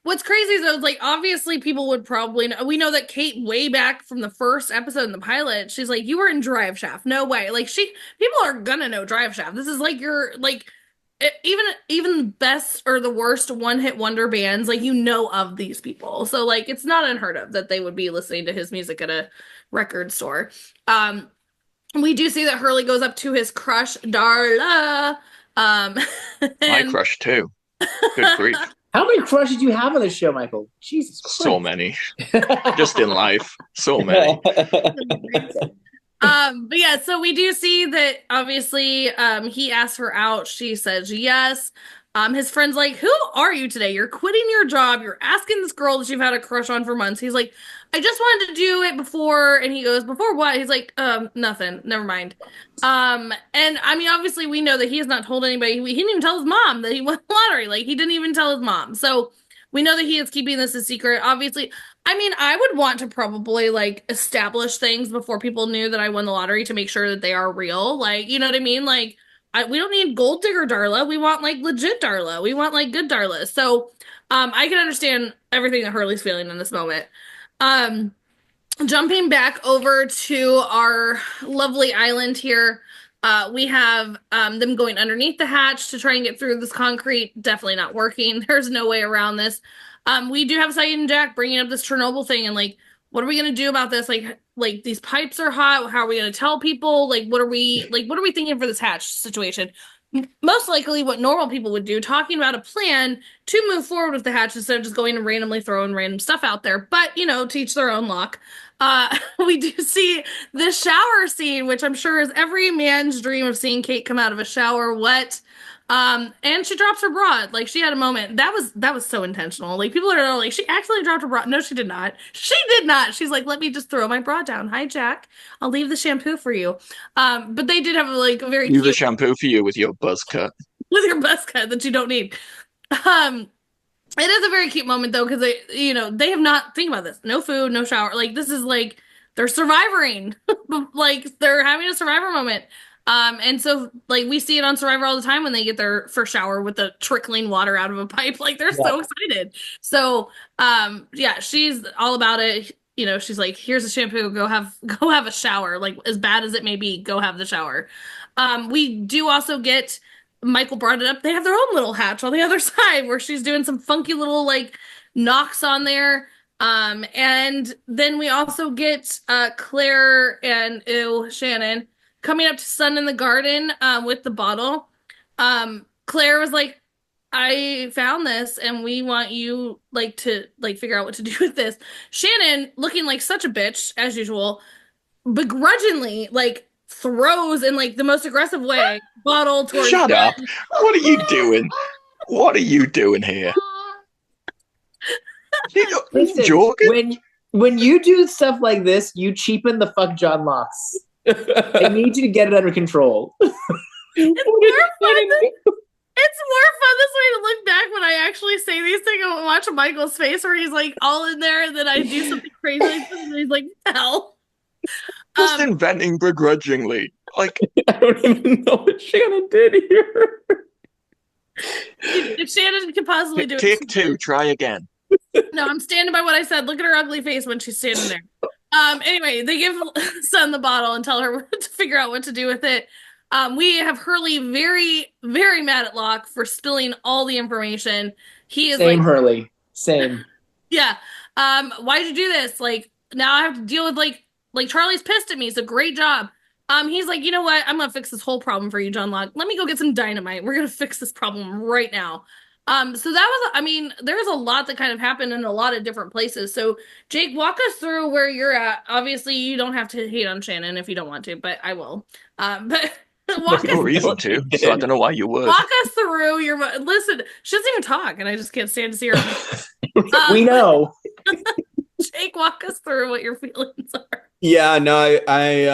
what's crazy is like obviously people would probably know. We know that Kate way back from the first episode in the pilot, she's like, you were in Drive Shaft. No way. Like people are gonna know Drive Shaft. This is like your even the best or the worst one-hit wonder bands, like, you know of these people. So, like, it's not unheard of that they would be listening to his music at a record store. We do see that Hurley goes up to his crush, Darla. My crush too. Good grief. How many crushes do you have on this show, Michael? Jesus Christ. So many. Just in life. So many. But yeah, so we do see that obviously he asks her out. She says yes. His friend's like, who are you today? You're quitting your job. You're asking this girl that you've had a crush on for months. He's like, I just wanted to do it before. And he goes, before what? He's like, nothing. Never mind. And I mean, obviously we know that he has not told anybody. He didn't even tell his mom that he won the lottery. Like, he didn't even tell his mom. So we know that he is keeping this a secret. Obviously, I mean, I would want to probably, like, establish things before people knew that I won the lottery to make sure that they are real. Like, you know what I mean? Like, we don't need gold digger Darla. We want, like, legit Darla. We want, like, good Darla. So, I can understand everything that Hurley's feeling in this moment. Jumping back over to our lovely island here, we have them going underneath the hatch to try and get through this concrete. Definitely not working. There's no way around this. We do have Sayid and Jack bringing up this Chernobyl thing and, like, what are we gonna do about this? Like these pipes are hot. How are we gonna tell people? What are we thinking for this hatch situation? Most likely what normal people would do, talking about a plan to move forward with the hatch instead of just going and randomly throwing random stuff out there. But, you know, teach their own luck. We do see the shower scene, which I'm sure is every man's dream of seeing Kate come out of a shower wet. And she drops her bra. Like, she had a moment. That was so intentional. Like, people are like, she actually dropped her bra. No, she did not. She did not. She's like, let me just throw my bra down. Hi, Jack. I'll leave the shampoo for you. But they did have like a very Leave the shampoo for you with your buzz cut. With your buzz cut that you don't need. It is a very cute moment though, because they have not think about this. No food, no shower. Like, this is like they're surviving. Like, they're having a survivor moment. And so, like, we see it on Survivor all the time when they get their first shower with the trickling water out of a pipe. Like, they're so excited. So, yeah, she's all about it. You know, she's like, here's a shampoo, go have a shower. Like, as bad as it may be, go have the shower. We do also get, Michael brought it up, they have their own little hatch on the other side where she's doing some funky little, like, knocks on there. And then we also get Claire and Shannon coming up to Sun in the garden with the bottle. Claire was like, I found this and we want you to figure out what to do with this. Shannon, looking like such a bitch as usual, begrudgingly throws in the most aggressive way bottle towards Shut up. What are you doing? What are you doing here? Listen, joking? when you do stuff like this, you cheapen the fuck John locks. I need you to get it under control. It's more fun this way to look back when I actually say these things and watch Michael's face where he's like all in there and then I do something crazy like this and he's like, hell. Just inventing begrudgingly. Like, I don't even know what Shannon did here. If Shannon could possibly do it. Take two, try again. No, I'm standing by what I said. Look at her ugly face when she's standing there. Anyway, they give Sun the bottle and tell her to figure out what to do with it. We have Hurley very, very mad at Locke for spilling all the information. He is Same Hurley. Same. Yeah. Why'd you do this? Now I have to deal with Charlie's pissed at me, so great job. He's like, you know what? I'm gonna fix this whole problem for you, John Locke. Let me go get some dynamite. We're gonna fix this problem right now. So that was, there's a lot that kind of happened in a lot of different places. So Jake, walk us through where you're at. Obviously, you don't have to hate on Shannon if you don't want to, but I will. But walk no reason to, so I don't know why you would. Walk us through your. Listen, she doesn't even talk, and I just can't stand to see her. We know. Jake, walk us through what your feelings are. Yeah, no, I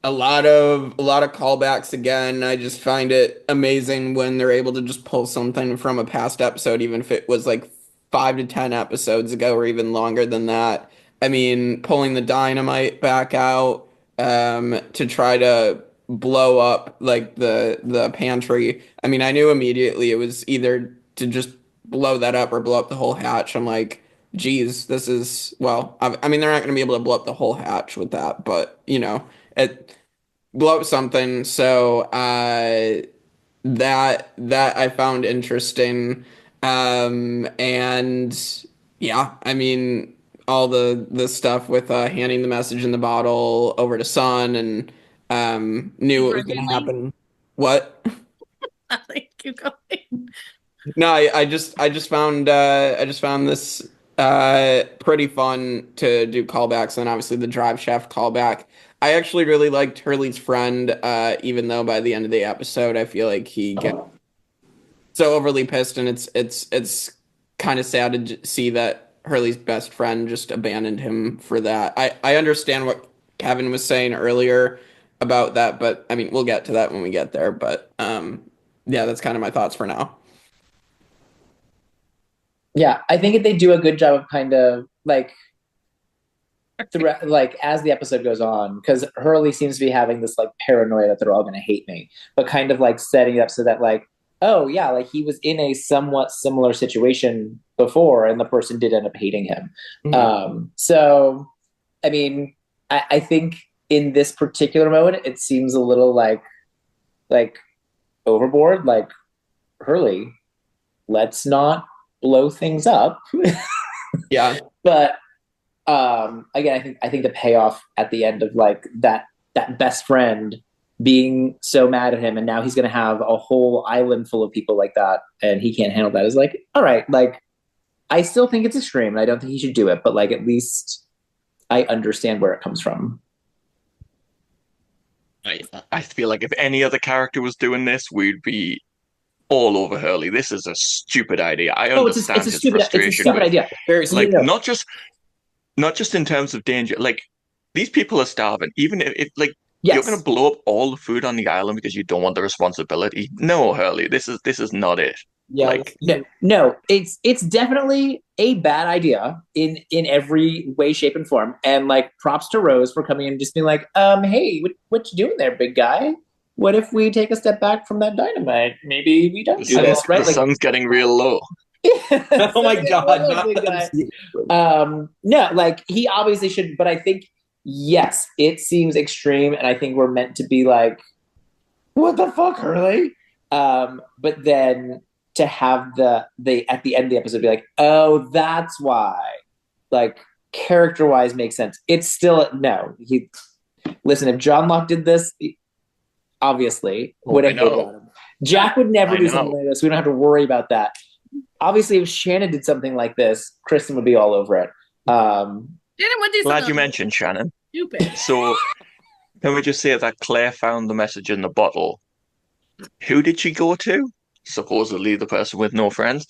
a lot of callbacks again. I just find it amazing when they're able to just pull something from a past episode, even if it was 5 to 10 episodes ago or even longer than that. I mean, pulling the dynamite back out to try to blow up the pantry. I mean, I knew immediately it was either to just blow that up or blow up the whole hatch. I'm like, geez, this is, well, they're not going to be able to blow up the whole hatch with that, but it blow up something. So that I found interesting. And yeah, I mean, all the stuff with handing the message in the bottle over to Sun, and knew it was going to happen. What? Nothing. Keep going. No, I just found this pretty fun to do callbacks, and obviously the Drive Shaft callback. I actually really liked Hurley's friend, even though by the end of the episode I feel like he gets so overly pissed, and it's kind of sad to see that Hurley's best friend just abandoned him for that. I understand what Kevin was saying earlier about that, but I mean we'll get to that when we get there. But yeah, that's kind of my thoughts for now. Yeah, I think they do a good job of kind of like like as the episode goes on, because Hurley seems to be having this like paranoia that they're all going to hate me, but kind of like setting it up so that like, oh yeah, like he was in a somewhat similar situation before and the person did end up hating him. So I mean, I think in this particular moment it seems a little like overboard. Like, Hurley, let's not blow things up. Yeah. But again, I think the payoff at the end of like that best friend being so mad at him, and now he's going to have a whole island full of people like that, and he can't handle that, is like, all right, like I still think it's extreme, and I don't think he should do it, but like at least I understand where it comes from. I feel like if any other character was doing this, we'd be all over Hurley. This is a stupid idea. I understand his frustration. It's a stupid idea. Like, not just in terms of danger. Like, these people are starving. Even if like you're going to blow up all the food on the island because you don't want the responsibility. No, Hurley, this is not it. Yeah, like, no, it's definitely a bad idea in every way, shape, and form. And like, props to Rose for coming in and just being like, hey, what you doing there, big guy? What if we take a step back from that dynamite? Maybe we don't do this, right? The sun's getting real low. Oh my god! No, like he obviously should, but I think yes, it seems extreme, and I think we're meant to be like, what the fuck, Hurley? But then to have the at the end of the episode be like, oh, that's why, like character wise makes sense. It's still no. Listen, if John Locke did this, obviously would have hated on him. Jack would never do something like this. We don't have to worry about that. Obviously, if Shannon did something like this, Kristin would be all over it. Shannon would do Glad you mentioned Shannon. Stupid. So, can we just say that Claire found the message in the bottle? Who did she go to? Supposedly the person with no friends.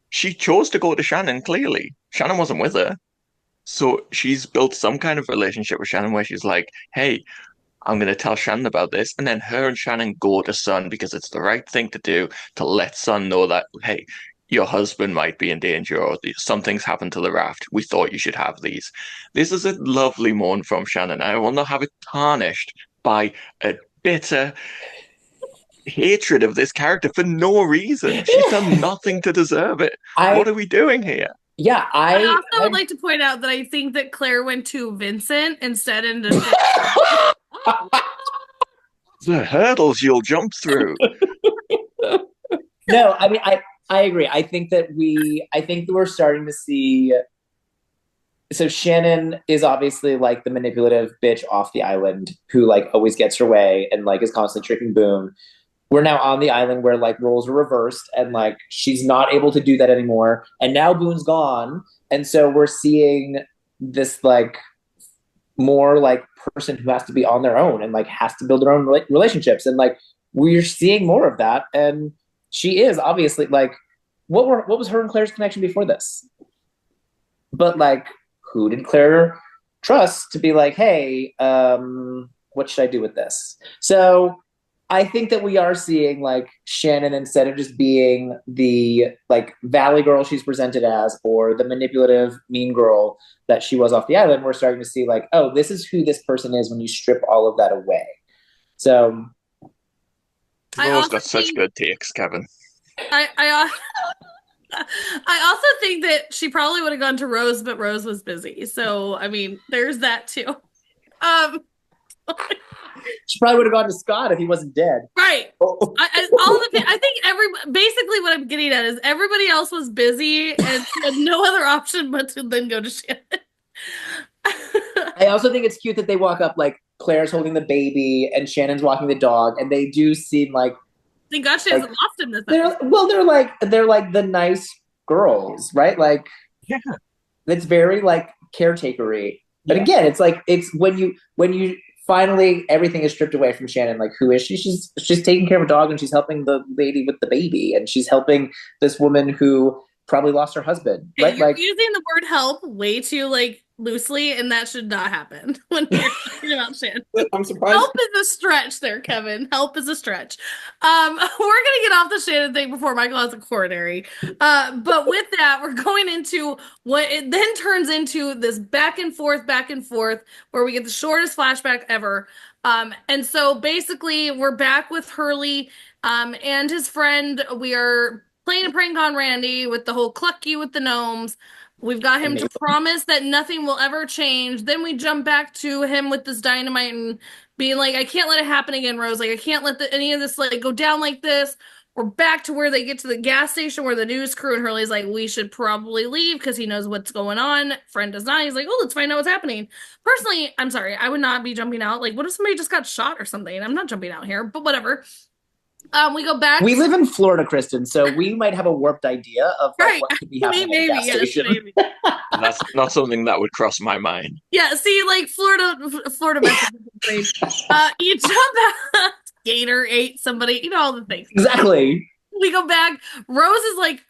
She chose to go to Shannon, clearly. Shannon wasn't with her. So she's built some kind of relationship with Shannon where she's like, hey, I'm going to tell Shannon about this. And then her and Shannon go to Sun because it's the right thing to do to let Sun know that, hey, your husband might be in danger or something's happened to the raft. We thought you should have these. This is a lovely moan from Shannon. I will not have it tarnished by a bitter hatred of this character for no reason. She's done nothing to deserve it. What are we doing here? Yeah, I also would like to point out that I think that Claire went to Vincent instead and the hurdles you'll jump through. No, I mean I agree. I think that we're starting to see. So Shannon is obviously like the manipulative bitch off the island who like always gets her way and like is constantly tricking Boone. We're now on the island where like roles are reversed and like she's not able to do that anymore. And now Boone's gone. And so we're seeing this like more like person who has to be on their own and like has to build their own relationships. And like we're seeing more of that. And she is obviously like, what was her and Claire's connection before this? But like, who did Claire trust to be like, hey, what should I do with this? So I think that we are seeing like Shannon, instead of just being the like valley girl she's presented as, or the manipulative mean girl that she was off the island, we're starting to see like, oh, this is who this person is when you strip all of that away. So Rose got such good takes, Kevin. I also think that she probably would have gone to Rose, but Rose was busy. So I mean, there's that too. She probably would have gone to Scott if he wasn't dead. Right. I think basically what I'm getting at is everybody else was busy and had no other option but to then go to Shannon. I also think it's cute that they walk up like Claire's holding the baby and Shannon's walking the dog, and they do seem like thank God she hasn't lost him this time. They're like the nice girls, right? Like, yeah, it's very like caretakery. But again, it's like it's when you finally everything is stripped away from Shannon. Like, who is she? She's taking care of a dog and she's helping the lady with the baby, and she's helping this woman who probably lost her husband. Okay, right? you're Like using the word help way too like loosely, and that should not happen when you're talking about Shannon. I'm surprised. Help is a stretch there, Kevin. Help is a stretch. We're gonna get off the Shannon thing before Michael has a coronary. But with that, we're going into what it then turns into this back and forth, where we get the shortest flashback ever. And so basically we're back with Hurley and his friend. We are playing a prank on Randy with the whole cluck you with the gnomes. We've got him to promise that nothing will ever change. Then we jump back to him with this dynamite and being like, I can't let it happen again, Rose. Like, I can't let any of this like go down like this. We're back to where they get to the gas station where the news crew and Hurley's like, we should probably leave because he knows what's going on. Friend does not. He's like, oh, let's find out what's happening. Personally, I'm sorry. I would not be jumping out. Like, what if somebody just got shot or something? I'm not jumping out here, but whatever. We go back. We live in Florida, Kristen, so we might have a warped idea of like, what could be happening maybe, at a gas station. Maybe. That's not something that would cross my mind. Yeah, see, like Florida messages. You jump out, Gator ate somebody, you know, all the things. Exactly. We go back. Rose is like,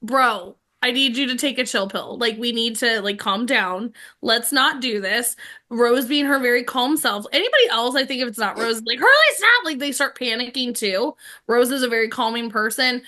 bro, I need you to take a chill pill. Like, we need to like calm down. Let's not do this. Rose being her very calm self. Anybody else, I think if it's not Rose, like, Hurley, stop! Like, they start panicking too. Rose is a very calming person.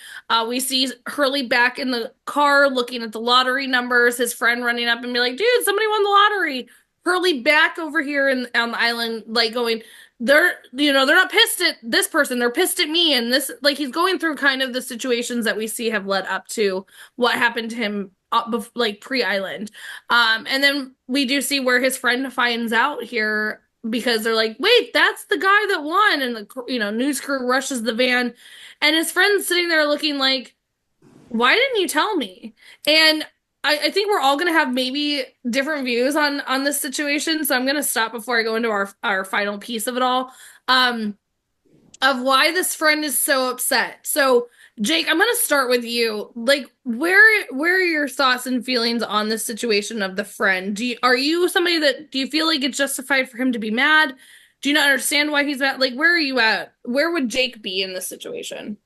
We see Hurley back in the car looking at the lottery numbers, his friend running up and be like, dude, somebody won the lottery. Hurley back over here on the island, like going, they're not pissed at this person, they're pissed at me. And this, like, he's going through kind of the situations that we see have led up to what happened to him like pre-island. And then we do see where his friend finds out here because they're like, wait, that's the guy that won. And the news crew rushes the van and his friend's sitting there looking like, why didn't you tell me? And I think we're all going to have maybe different views on this situation. So I'm going to stop before I go into our final piece of it all, of why this friend is so upset. So Jake, I'm going to start with you. Like, where are your thoughts and feelings on this situation of the friend? Are you somebody do you feel like it's justified for him to be mad? Do you not understand why he's mad? Like, where are you at? Where would Jake be in this situation?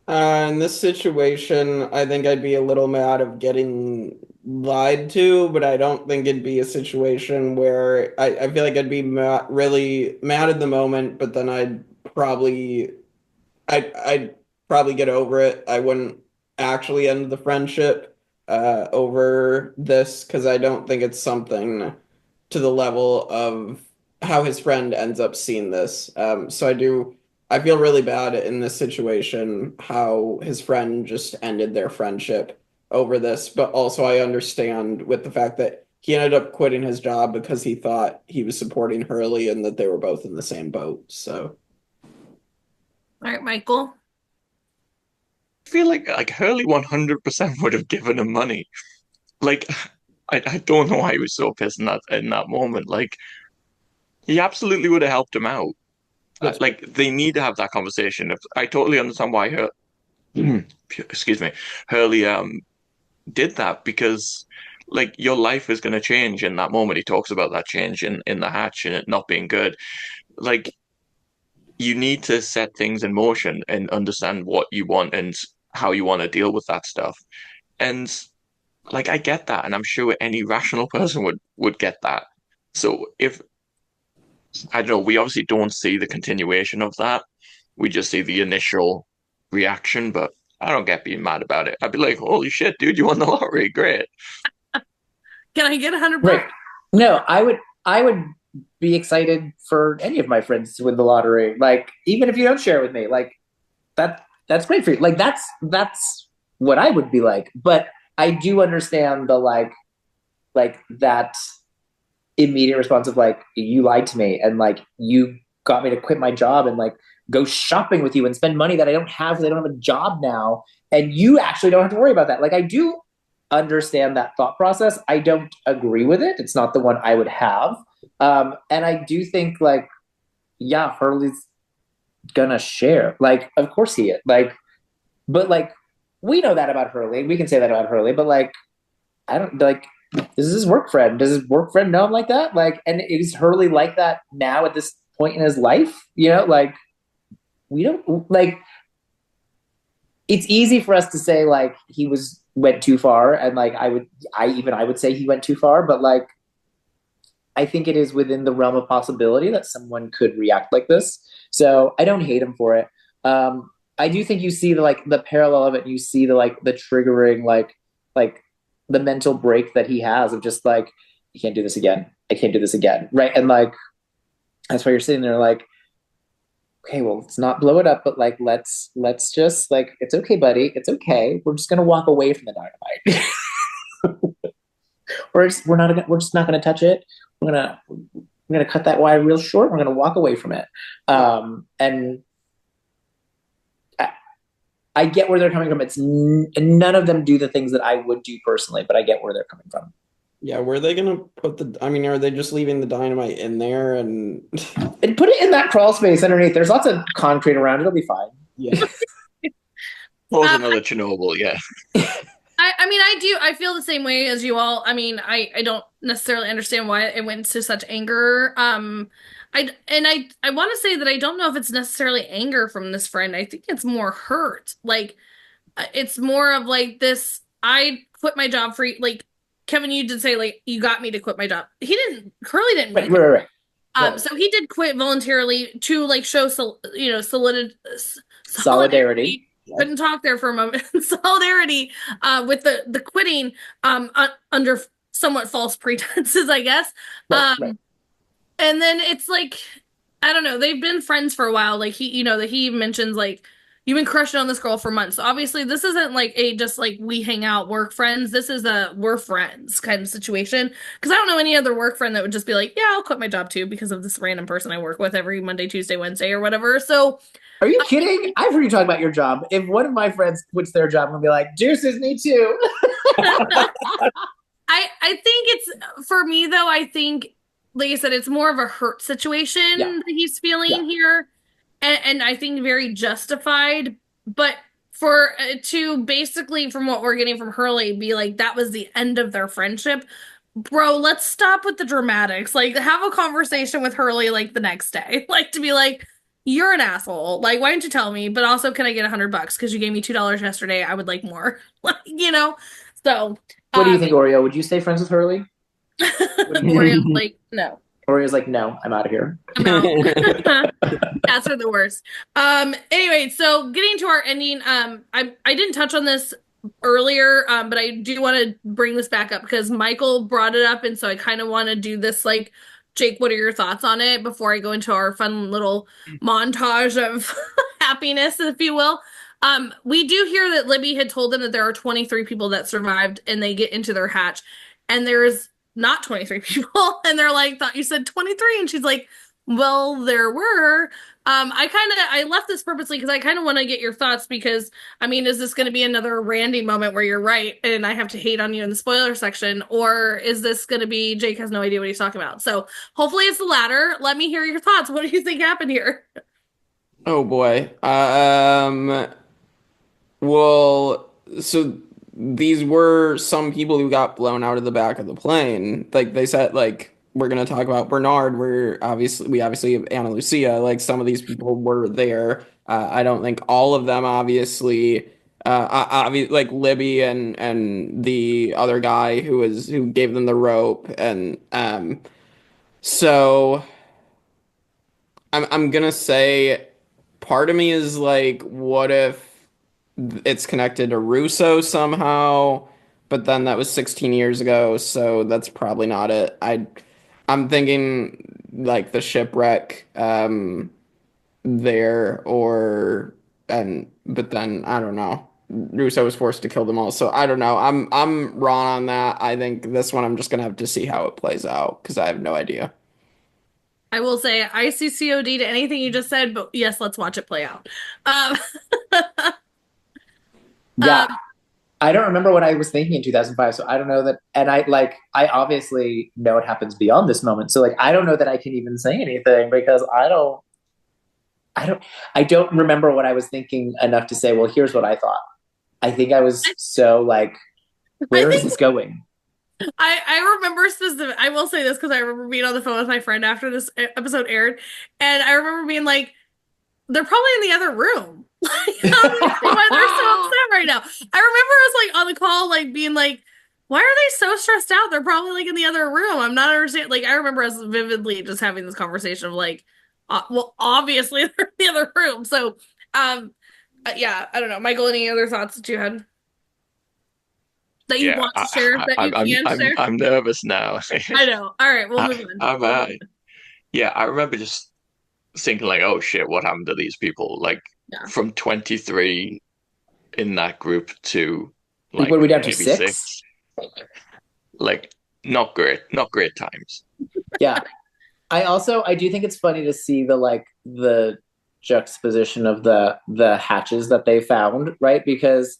In this situation, I think I'd be a little mad of getting lied to, but I don't think it'd be a situation where I feel like I'd be really mad at the moment, but then I'd probably get over it. I wouldn't actually end the friendship over this because I don't think it's something to the level of how his friend ends up seeing this. So I feel really bad in this situation how his friend just ended their friendship over this, but also I understand with the fact that he ended up quitting his job because he thought he was supporting Hurley and that they were both in the same boat. So, all right, Michael. I feel like Hurley 100% would have given him money. Like, I don't know why he was so pissed in that moment. Like, he absolutely would have helped him out. Like, they need to have that conversation. I totally understand why Hurley did that, because like your life is going to change in that moment. He talks about that change in the hatch and it not being good. Like, you need to set things in motion and understand what you want and how you want to deal with that stuff. And like, I get that, and I'm sure any rational person would get that. So if I don't know, we obviously don't see the continuation of that. We just see the initial reaction, but I don't get being mad about it. I'd be like, holy shit, dude, you won the lottery. Great. Can I get $100? Right. No, I would be excited for any of my friends to win the lottery. Like, even if you don't share it with me, like that's great for you. Like, that's what I would be like. But I do understand the like that immediate response of like, you lied to me and like you got me to quit my job and like go shopping with you and spend money that I don't have because I don't have a job now. And you actually don't have to worry about that. Like, I do understand that thought process. I don't agree with it. It's not the one I would have. And I do think like, yeah, Hurley's gonna share. Like, of course he is. Like, but like, we know that about Hurley. We can say that about Hurley, but like, I don't like, this is his work friend. Does his work friend know him like that? Like, and is Hurley like that now at this point in his life? You know, like, we don't like, it's easy for us to say like he went too far. And like, I would say he went too far, but like, I think it is within the realm of possibility that someone could react like this. So I don't hate him for it. I do think you see the parallel of it. And you see the triggering, like the mental break that he has of just like, I can't do this again. I can't do this again. Right. And like, that's why you're sitting there like, okay, well, let's not blow it up, but like, let's just like, it's okay, buddy. It's okay. We're just going to walk away from the dynamite. we're just not going to touch it. We're going to cut that wire real short. We're going to walk away from it. And I get where they're coming from. None of them do the things that I would do personally, but I get where they're coming from. Yeah, where are they going to put are they just leaving the dynamite in there and put it in that crawl space underneath? There's lots of concrete around. It'll be fine. Yeah. Pulls another Chernobyl, yeah. I feel the same way as you all. I mean, I don't necessarily understand why it went to such anger. I want to say that I don't know if it's necessarily anger from this friend. I think it's more hurt. Like, it's more of like this, I quit my job for, like, Kevin, you did say, like, you got me to quit my job. Curly didn't. Right. So he did quit voluntarily to, like, show, solidarity. Couldn't talk there for a moment. Solidarity with the quitting under somewhat false pretenses, I guess. Right. And then it's like, I don't know, they've been friends for a while. Like, he mentions like, you've been crushing on this girl for months. So obviously this isn't like just like we hang out, work friends. This is we're friends kind of situation. Because I don't know any other work friend that would just be like, yeah, I'll quit my job too because of this random person I work with every Monday, Tuesday, Wednesday or whatever. So are you kidding? I've heard you talk about your job. If one of my friends quits their job, I'm gonna be like, "Juices, me too." I think it's, for me though, I think, like I said, it's more of a hurt situation that he's feeling here. And I think very justified. But for to basically, from what we're getting from Hurley, be like, that was the end of their friendship. Bro, let's stop with the dramatics. Like, have a conversation with Hurley like the next day. Like, to be like, you're an asshole. Like, why didn't you tell me? But also, can I get $100 because you gave me $2 yesterday? I would like more. Like, So, what do you think, Oreo? Would you stay friends with Hurley? Oreo's like, no. Oreo's like, no, I'm out of here. I'm out. That's for the worst. Anyway, so getting to our ending, I didn't touch on this earlier, but I do want to bring this back up because Michael brought it up, and so I kind of want to do this like, Jake, what are your thoughts on it before I go into our fun little montage of happiness, if you will? We do hear that Libby had told them that there are 23 people that survived and they get into their hatch, and there's not 23 people. And they're like, thought you said 23. And she's like, well, there were. I left this purposely because I kind of want to get your thoughts because, I mean, is this going to be another Randy moment where you're right and I have to hate on you in the spoiler section? Or is this going to be Jake has no idea what he's talking about? So hopefully it's the latter. Let me hear your thoughts. What do you think happened here? Oh boy. Well, so these were some people who got blown out of the back of the plane. Like they said, like, we're going to talk about Bernard. We obviously have Ana Lucia. Like, some of these people were there. I don't think all of them, obviously, like Libby and the other guy who gave them the rope. And so I'm going to say part of me is like, what if it's connected to Russo somehow? But then that was 16 years ago, so that's probably not it. I'm thinking like the shipwreck there, but then I don't know. Russo was forced to kill them all, so I don't know. I'm wrong on that. I think this one I'm just gonna have to see how it plays out because I have no idea. I will say I see COD to anything you just said, but yes, let's watch it play out. Yeah. I don't remember what I was thinking in 2005, so I don't know that. And I obviously know what happens beyond this moment. So like, I don't know that I can even say anything because I don't remember what I was thinking enough to say, well, here's what I thought. I think I was so like, where is this going? I remember specific. I will say this because I remember being on the phone with my friend after this episode aired, and I remember being like, "They're probably in the other room." Like, I don't understand why they're so upset right now. I remember us like on the call, like being like, "Why are they so stressed out? They're probably like in the other room." I'm not understanding. Like, I remember us vividly just having this conversation of like, well, obviously they're in the other room. So, yeah, I don't know. Michael, any other thoughts that you had? That you want to share, that you can share? I'm nervous now. I know. All right, we'll move on. Yeah, I remember just thinking like, oh shit, what happened to these people? Like from 23 in that group to like what are we down to, maybe 6? Like not great times. Yeah. I do think it's funny to see the juxtaposition of the hatches that they found, right? Because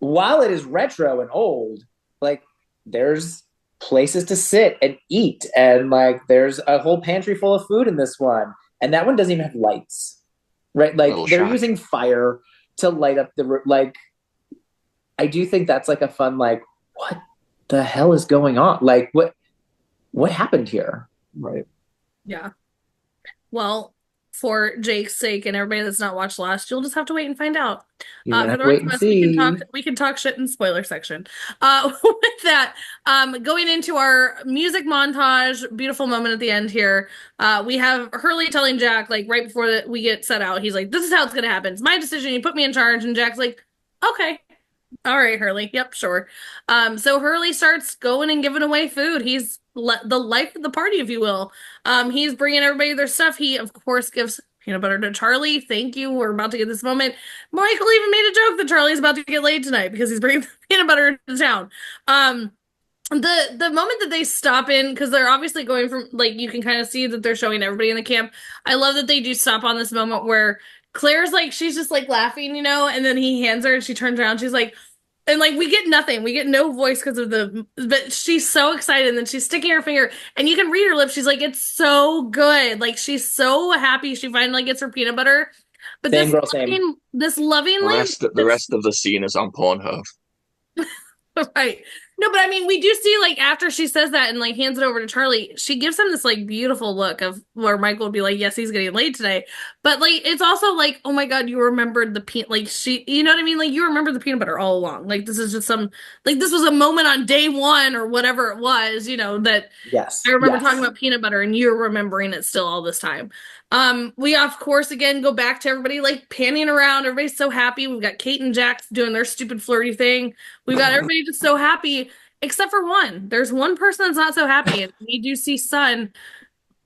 while it is retro and old, like there's places to sit and eat, and like there's a whole pantry full of food in this one, and that one doesn't even have lights, right? Like they're using fire to light up the like. I do think that's like a fun like, what the hell is going on? Like what happened here? Right. Yeah. Well, for Jake's sake and everybody that's not watched Lost, you'll just have to wait and find out. For the rest of us, we can talk shit in spoiler section. With that, going into our music montage, beautiful moment at the end here. We have Hurley telling Jack, like right before we get set out, he's like, "This is how it's gonna happen. It's my decision. You put me in charge." And Jack's like, "Okay. All right, Hurley. Yep, sure." So Hurley starts going and giving away food. He's the life of the party, if you will. He's bringing everybody their stuff. He, of course, gives peanut butter to Charlie. Thank you. We're about to get this moment. Michael even made a joke that Charlie's about to get laid tonight because he's bringing peanut butter to town. The moment that they stop in, because they're obviously going from, like, you can kind of see that they're showing everybody in the camp. I love that they do stop on this moment where Claire's like, she's just like laughing, you know, and then he hands her and she turns around. She's like, and like we get nothing. We get no voice because of but she's so excited, and then she's sticking her finger, and you can read her lips. She's like, it's so good. Like she's so happy she finally gets her peanut butter. But same this lovingly, the rest of the scene is on Pornhub. Right. No, but I mean, we do see, like, after she says that and, like, hands it over to Charlie, she gives him this, like, beautiful look of where Michael would be like, yes, he's getting laid today. But, like, it's also like, oh my God, you remembered the peanut, like, you know what I mean? Like, you remember the peanut butter all along. Like, this is just this was a moment on day one or whatever it was, you know, that yes, I remember talking about peanut butter and you're remembering it still all this time. We, of course, again, go back to everybody, like, panning around. Everybody's so happy. We've got Kate and Jack doing their stupid flirty thing. We've got everybody just so happy, except for one. There's one person that's not so happy, and we do see Sun.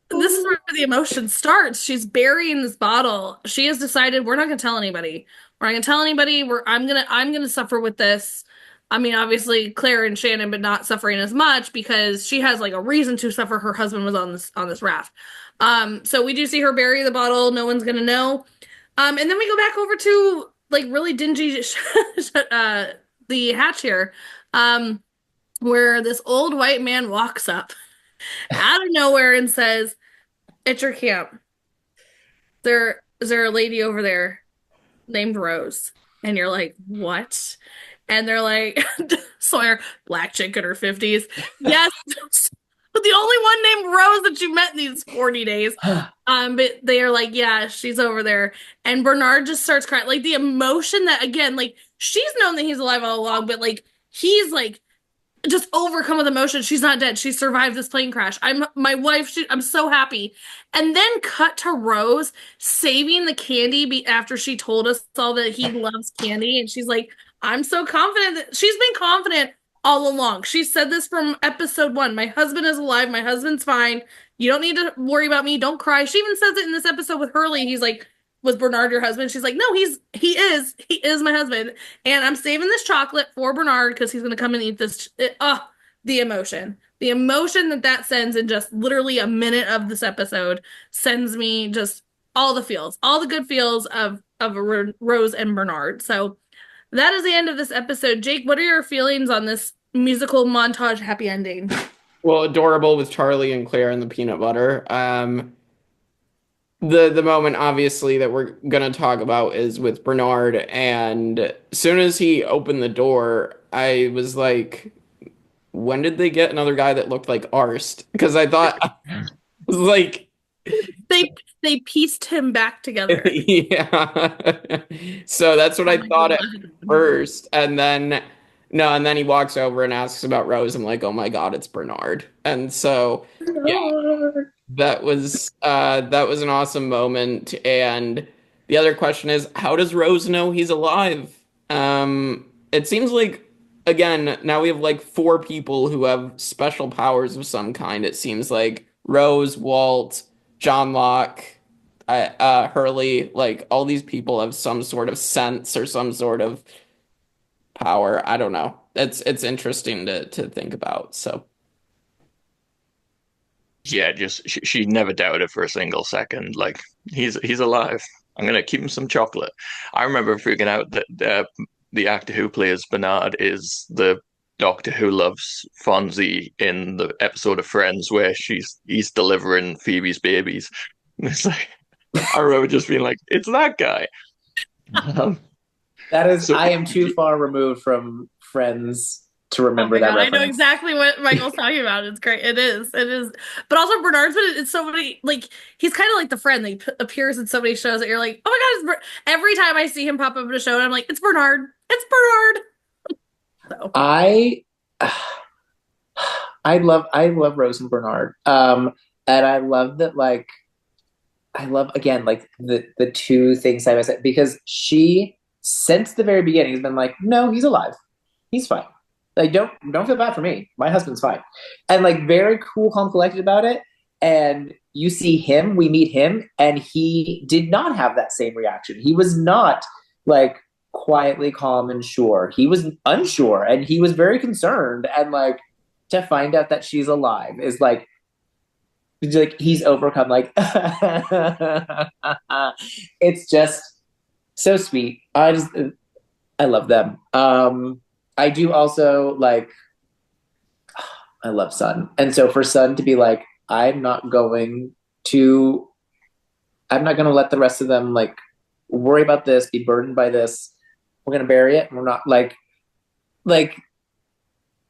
This is where the emotion starts. She's burying this bottle. She has decided, we're not going to tell anybody. We're not going to tell anybody. I'm gonna suffer with this. I mean, obviously, Claire and Shannon, but not suffering as much because she has, like, a reason to suffer. Her husband was on this raft. So we do see her bury the bottle. No one's gonna know. And then we go back over to, like, really dingy the hatch here, where this old white man walks up out of nowhere and says, "At your camp, is there a lady over there named Rose?" And you're like, "What?" And they're like, Sawyer, black chick in her 50s. Yes. The only one named Rose that you met in these 40 days. But they are like, yeah, she's over there. And Bernard just starts crying. Like, the emotion that, again, like, she's known that he's alive all along, but, like, he's, like, just overcome with emotion. She's not dead. She survived this plane crash. My wife. I'm so happy. And then cut to Rose saving the candy after she told us all that he loves candy. And she's like, I'm so confident that she's been confident all along. She said this from episode 1. My husband is alive. My husband's fine. You don't need to worry about me. Don't cry. She even says it in this episode with Hurley. He's like, was Bernard your husband? She's like, no, he is my husband. And I'm saving this chocolate for Bernard because he's going to come and eat this. the emotion. The emotion that sends in just literally a minute of this episode sends me just all the feels, all the good feels of Rose and Bernard. So that is the end of this episode. Jake, what are your feelings on this musical montage happy ending? Well, adorable with Charlie and Claire and the peanut butter. The moment obviously that we're gonna talk about is with Bernard, and as soon as he opened the door, I was like, when did they get another guy that looked like Arst? Because I thought like they pieced him back together. Yeah. So that's what I thought at first. And then he walks over and asks about Rose. I'm like, oh my God, it's Bernard. And so yeah, that was an awesome moment. And the other question is, how does Rose know he's alive? It seems like, again, now we have like 4 people who have special powers of some kind. It seems like Rose, Walt, John Locke, Hurley, like all these people have some sort of sense or some sort of power. I don't know. It's interesting to think about. So yeah, just she never doubted for a single second. Like he's alive. I'm gonna keep him some chocolate. I remember freaking out that the actor who plays Bernard is the doctor who loves Fonzie in the episode of Friends where he's delivering Phoebe's babies. It's like I remember just being like, it's that guy. That is, I am too far removed from Friends to remember that reference. I know exactly what Michael's talking about. It's great. It is. But also Bernard's been in so many, like, he's kind of like the friend that appears in so many shows that you're like, oh my God, every time I see him pop up in a show, I'm like, it's Bernard. It's Bernard. So. I love Rose and Bernard. And I love that, like, I love, again, like the two things side by side, because she, since the very beginning, has been like, no, he's alive. He's fine. Like, don't feel bad for me. My husband's fine. And like very cool, calm, collected about it. And you see him, we meet him, and he did not have that same reaction. He was not like quietly calm and sure. He was unsure and he was very concerned. And like to find out that she's alive is like he's overcome. Like it's just so sweet. I love them. I do also like, I love Sun. And so for Sun to be like, I'm not going to let the rest of them like worry about this, be burdened by this. We're going to bury it. And we're not like,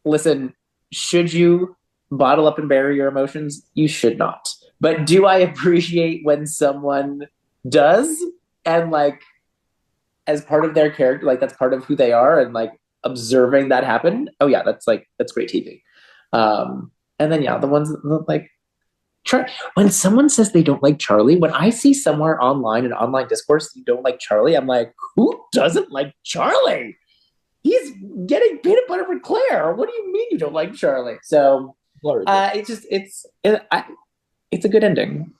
listen, should you bottle up and bury your emotions? You should not. But do I appreciate when someone does? And like, as part of their character, like that's part of who they are, and like observing that happen. Oh yeah, that's great TV. And then yeah, the ones that like when someone says they don't like Charlie, when I see somewhere online in online discourse you don't like Charlie, I'm like, who doesn't like Charlie? He's getting peanut butter for Claire. What do you mean you don't like Charlie? So it's a good ending.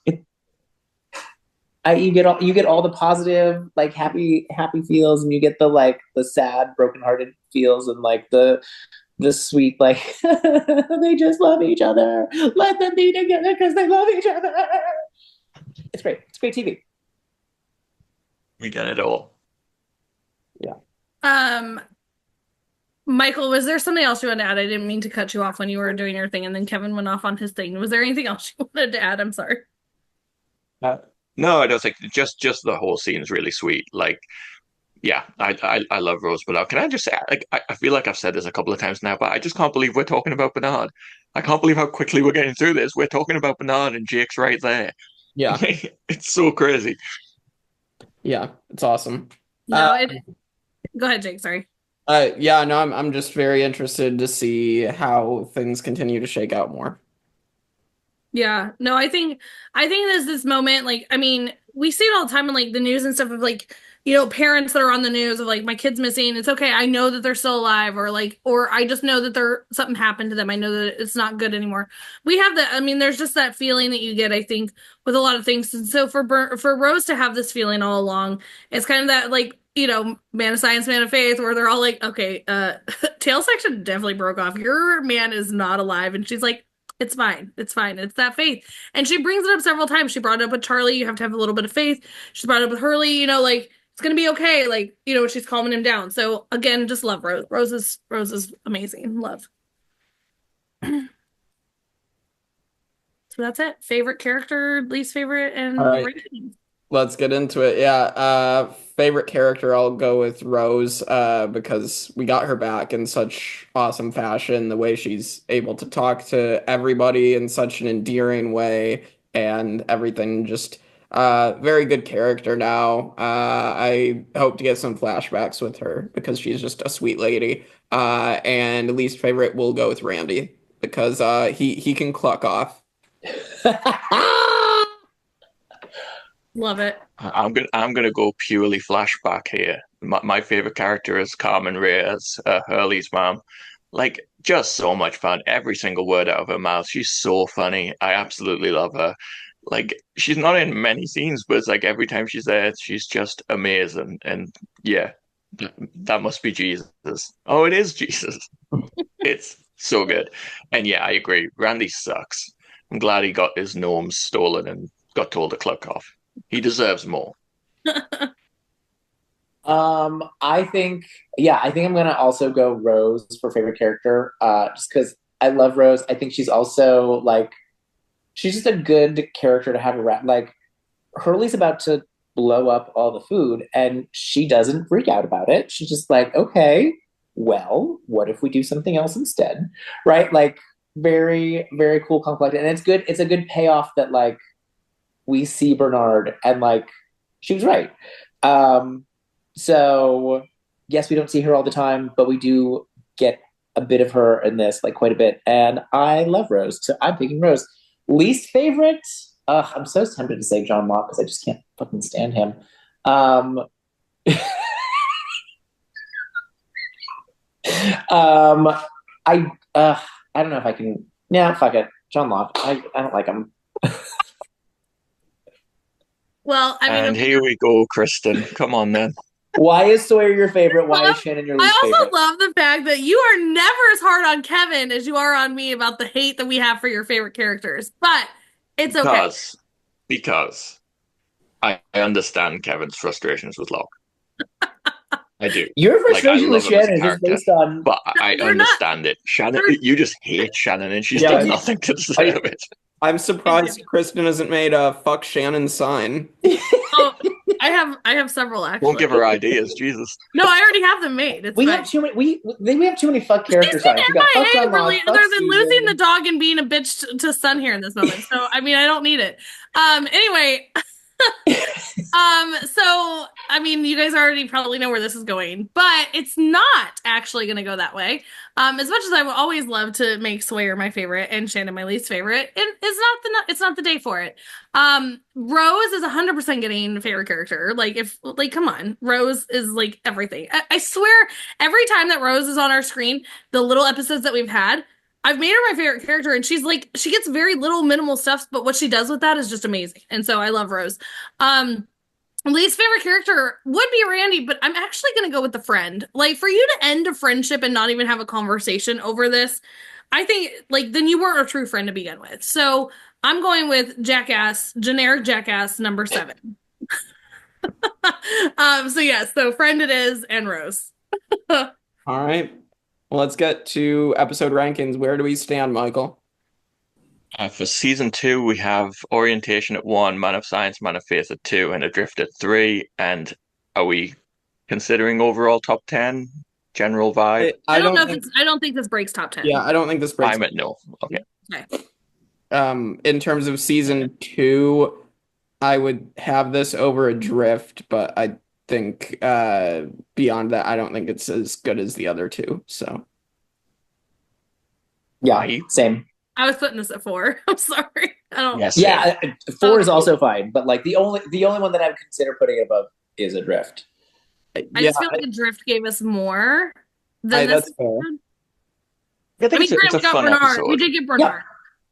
You get all the positive, like happy feels, and you get the like the sad, brokenhearted feels, and like the sweet, like they just love each other. Let them be together because they love each other. It's great. It's great TV. We got it all. Yeah. Michael, was there something else you wanted to add? I didn't mean to cut you off when you were doing your thing, and then Kevin went off on his thing. Was there anything else you wanted to add? I'm sorry. No, I don't think just the whole scene is really sweet. Like, yeah, I love Rose Bernard. Can I just say, like, I feel like I've said this a couple of times now, but I just can't believe we're talking about Bernard. I can't believe how quickly we're getting through this. We're talking about Bernard and Jake's right there. Yeah. It's so crazy. Yeah, it's awesome. No, go ahead, Jake, sorry. Yeah, no, I'm just very interested to see how things continue to shake out more. Yeah, no, I think there's this moment, like, I mean, we see it all the time in like the news and stuff of like, you know, parents that are on the news of like, my kid's missing. It's okay. I know that they're still alive, or I just know that something happened to them. I know that it's not good anymore. We have that. I mean, there's just that feeling that you get, I think, with a lot of things. And so for Rose to have this feeling all along, it's kind of that like man of science, man of faith, where they're all like, okay, tail section definitely broke off. Your man is not alive. And she's like, it's fine. It's fine. It's that faith. And she brings it up several times. She brought it up with Charlie. You have to have a little bit of faith. She's brought it up with Hurley, it's going to be okay. She's calming him down. So again, just love Rose. Rose is amazing. Love. So that's it. Favorite character, least favorite, and All right. rankings. Let's get into it. Yeah. Favorite character, I'll go with Rose, because we got her back in such awesome fashion. The way she's able to talk to everybody in such an endearing way and everything, just very good character now. I hope to get some flashbacks with her because she's just a sweet lady. And least favorite, we'll go with Randy because he can cluck off. Love it. I'm gonna go purely flashback here. My favorite character is Carmen Reyes, Hurley's mom. Just so much fun. Every single word out of her mouth. She's so funny. I absolutely love her. She's not in many scenes, but it's every time she's there, she's just amazing. And yeah, that must be Jesus. Oh, it is Jesus. It's so good. And yeah, I agree. Randy sucks. I'm glad he got his gnomes stolen and got told to cluck off. He deserves more. I think I'm gonna also go Rose for favorite character, just because I love Rose. I think she's also she's just a good character to have around. Hurley's about to blow up all the food, and she doesn't freak out about it. She's just okay, well, what if we do something else instead, right? Very, very cool, collected, and it's good. It's a good payoff that we see Bernard and she was right. So yes, we don't see her all the time, but we do get a bit of her in this, quite a bit. And I love Rose, so I'm picking Rose. Least favorite? I'm so tempted to say John Locke because I just can't fucking stand him. I don't know if I can. Yeah, fuck it, John Locke. I don't like him. Well, and here we go, Kristin. Come on, then. Why is Sawyer your favorite? Why is Shannon your least favorite? I also love the fact that you are never as hard on Kevin as you are on me about the hate that we have for your favorite characters. But it's okay. Because I understand Kevin's frustrations with Locke. I do. Your frustration with Shannon is just based on... But I understand it. Shannon, you just hate Shannon and she's done nothing to deserve it. I'm surprised Kristin hasn't made a fuck Shannon sign. Oh, I have several actually. Won't give her ideas, Jesus. No, I already have them made. It's we fine. have too many. We have too many fuck character signs. We got fuck John really, Locke, other fuck than Susan. losing the dog and being a bitch to Sun here in this moment. So I don't need it. Anyway. So you guys already probably know where this is going, but it's not actually going to go that way. As much as I would always love to make Sawyer my favorite and Shannon my least favorite, it's not the day for it. Rose is 100% getting favorite character. Come on, Rose is everything. I swear, every time that Rose is on our screen, the little episodes that we've had, I've made her my favorite character, and she's she gets very little minimal stuff, but what she does with that is just amazing. And so I love Rose. Least favorite character would be Randy, but I'm actually going to go with the friend. For you to end a friendship and not even have a conversation over this, I think, then you weren't a true friend to begin with. So I'm going with generic jackass number 7. So friend it is, and Rose. All right. Well, let's get to episode rankings. Where do we stand, Michael? For season 2, we have orientation at 1, man of science, man of faith at 2, and adrift at 3. And are we considering overall top 10 general vibe? I don't think this breaks top 10. Yeah, I don't think this breaks. I'm at no. Okay. In terms of season 2, I would have this over adrift, but I think beyond that, I don't think it's as good as the other 2. So yeah, same. I was putting this at 4. I'm sorry. I don't. Yes. Yeah, 4 is also fine, but the only one that I would consider putting it above is adrift. I just feel like adrift gave us more than this. That's fair. I think we got Bernard. We did get Bernard.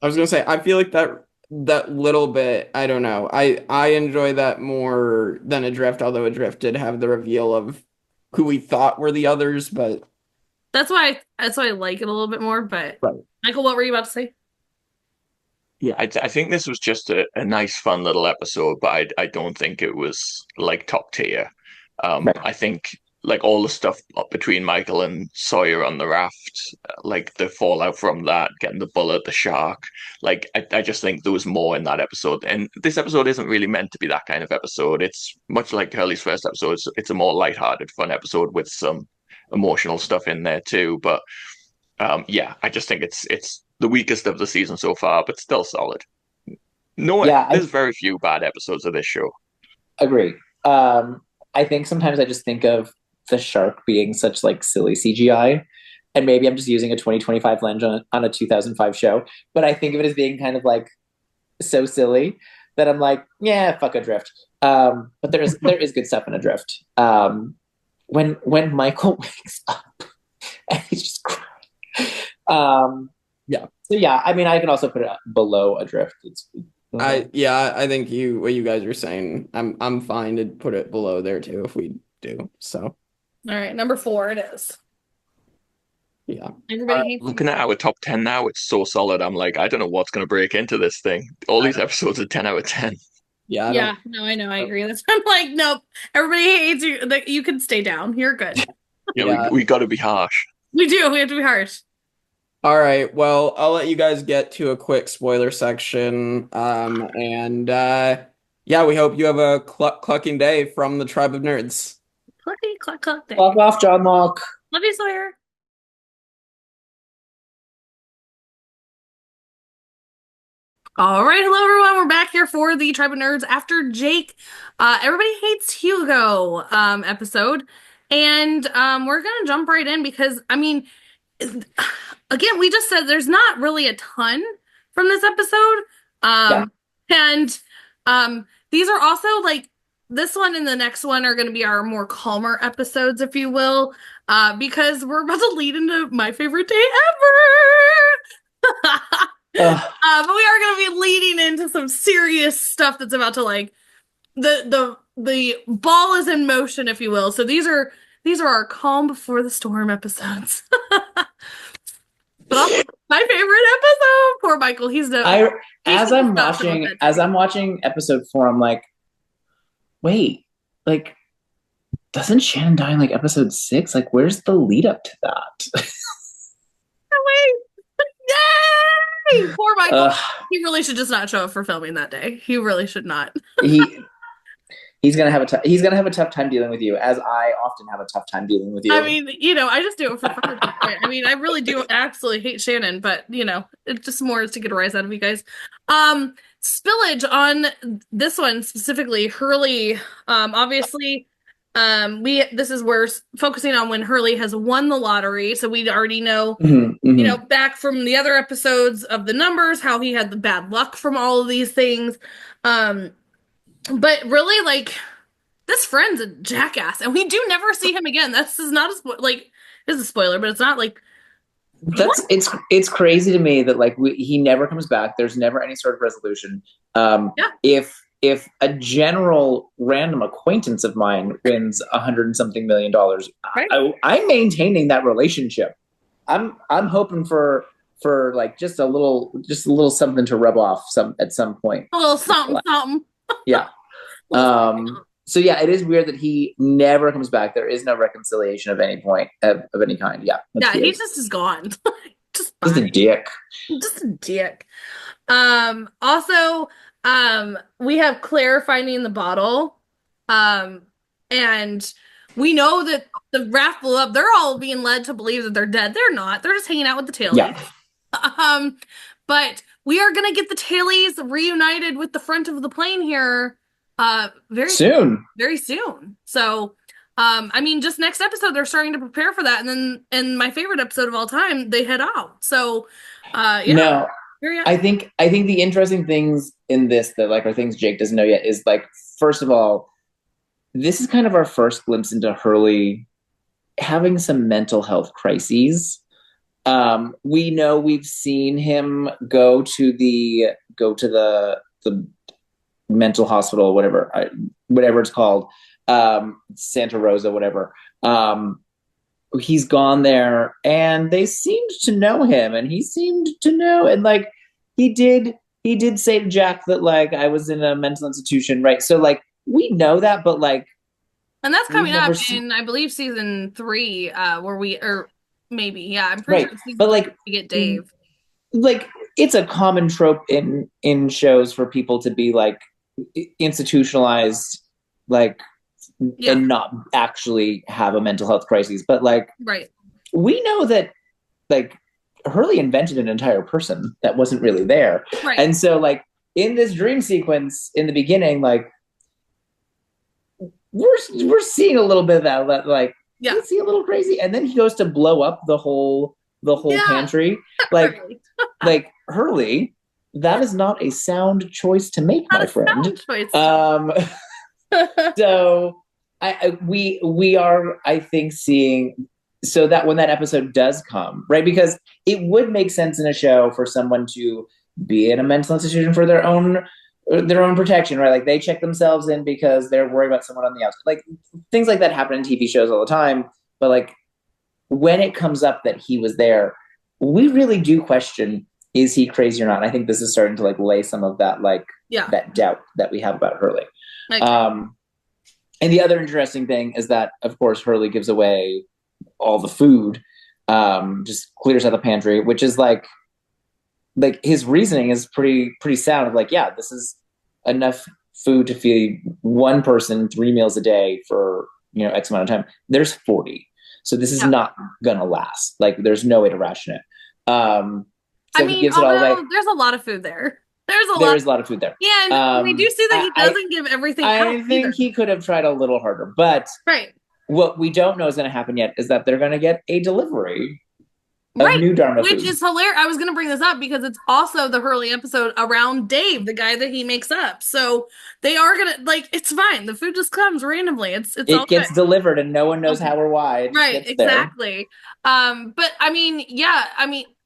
I was gonna say, I feel like that that little bit, I don't know. I enjoy that more than Adrift, although Adrift did have the reveal of who we thought were the others, but That's why I like it a little bit more. But right. Michael, what were you about to say? Yeah, I think this was just a nice, fun little episode, but I don't think it was like top tier. Right. I think like all the stuff between Michael and Sawyer on the raft, like the fallout from that, getting the bullet, the shark, like I just think there was more in that episode. And this episode isn't really meant to be that kind of episode. It's much like Hurley's first episode. It's a more lighthearted, fun episode with some emotional stuff in there too. But yeah, I just think it's the weakest of the season so far, but still solid. No, Yeah, there's very few bad episodes of this show. Agree. I think sometimes I just think of the shark being such like silly CGI, and maybe I'm just using a 2025 lens on a 2005 show, but I think of it as being kind of like so silly that I'm like, yeah, fuck Adrift. But there is good stuff in Adrift. When Michael wakes up and he's just crying. Yeah. So yeah, I mean, I can also put it below Adrift. I think what you guys are saying, I'm fine to put it below there too if we do. So All right, number 4 it is. Yeah. Everybody hates Looking at our top 10 now, it's so solid. I'm like, I don't know what's going to break into this thing. All these episodes are 10 out of 10. Yeah, no, I know, I agree. That's why I'm like, nope. Everybody hates you. You can stay down. You're good. Yeah, we got to be harsh. We do. We have to be harsh. All right. Well, I'll let you guys get to a quick spoiler section. Yeah, we hope you have a clucking day from the Tribe of Nerds. Clucky, cluck, cluck day. Fuck off, John Locke. Love you, Sawyer. All right, hello everyone. We're back here for the Tribe of Nerds after Jake. Everybody hates Hugo episode, and we're gonna jump right in because I mean, again, we just said there's not really a ton from this episode, and these are also like this one and the next one are going to be our more calmer episodes, if you will, because we're about to lead into my favorite day ever. But we are going to be leading into some serious stuff that's about to like the ball is in motion, if you will. So these are our calm before the storm episodes. But also, my favorite episode. Poor Michael. As I'm watching episode 4, I'm like, wait, like, doesn't Shannon die in like episode 6? Like, where's the lead up to that? Wait. Yay! Poor Michael. He really should just not show up for filming that day. He really should not. He's gonna have a tough time dealing with you, as I often have a tough time dealing with you. I mean, I just do it for fun. I mean, I really do absolutely hate Shannon, but it just more is to get a rise out of you guys. Spillage on this one specifically, Hurley. Obviously, this is where focusing on when Hurley has won the lottery, so we already know, back from the other episodes of the numbers, how he had the bad luck from all of these things. But really, like, this friend's a jackass, and we do never see him again. This is not it's a spoiler, but it's not like it's crazy to me that like he never comes back. There's never any sort of resolution. If a general random acquaintance of mine wins $100 and something million, right. I'm maintaining that relationship. I'm hoping for like just a little something to rub off at some point. A little something. Yeah. So yeah, it is weird that he never comes back. There is no reconciliation of any point of any kind. Yeah. He just is gone. Just a dick. Just a dick. Also, we have Claire finding the bottle. And we know that the raft blew up. They're all being led to believe that they're dead. They're not. They're just hanging out with the tailies. Yeah. But we are going to get the tailies reunited with the front of the plane here very soon. Very soon. So, I mean, just next episode, they're starting to prepare for that. And then in my favorite episode of all time, they head out. So, No, I think the interesting things in this that like are things Jake doesn't know yet is like, first of all, this is kind of our first glimpse into Hurley having some mental health crises. We know we've seen him go to the mental hospital, whatever it's called, Santa Rosa, whatever. He's gone there, and they seemed to know him, and he seemed to know, and like he did say to Jack that like I was in a mental institution, right? So like we know that, but like, and that's coming up in I believe season 3, where we or maybe I'm pretty sure. But like we get Dave. Like it's a common trope in shows for people to be like institutionalized, like. And not actually have a mental health crisis, but like, we know that like Hurley invented an entire person that wasn't really there, and so like in this dream sequence in the beginning, like we're seeing a little bit of that, like is he a little crazy? And then he goes to blow up the whole pantry, like like Hurley. That is not a sound choice to make, my friend. So. We are, I think, seeing so that when that episode does come, right? Because it would make sense in a show for someone to be in a mental institution for their own protection, right? Like they check themselves in because they're worried about someone on the outside. Like things like that happen in TV shows all the time. But like when it comes up that he was there, we really do question, is he crazy or not? And I think this is starting to like lay some of that that doubt that we have about Hurley. And the other interesting thing is that, of course, Hurley gives away all the food, just clears out the pantry, which is like his reasoning is pretty sound. Of like, yeah, this is enough food to feed one person 3 meals a day for X amount of time. There's 40, so this is not gonna last. Like, there's no way to ration it. So I mean, he gives it all away. There's a lot of food there. There is a lot of food there. Yeah, and we do see that he doesn't give everything out. I think he could have tried a little harder, but what we don't know is going to happen yet is that they're going to get a delivery of new Dharma food. Which is hilarious. I was going to bring this up because it's also the Hurley episode around Dave, the guy that he makes up. So they are going to, like, it's fine. The food just comes randomly. It gets delivered and no one knows how or why. Right, exactly. But I mean,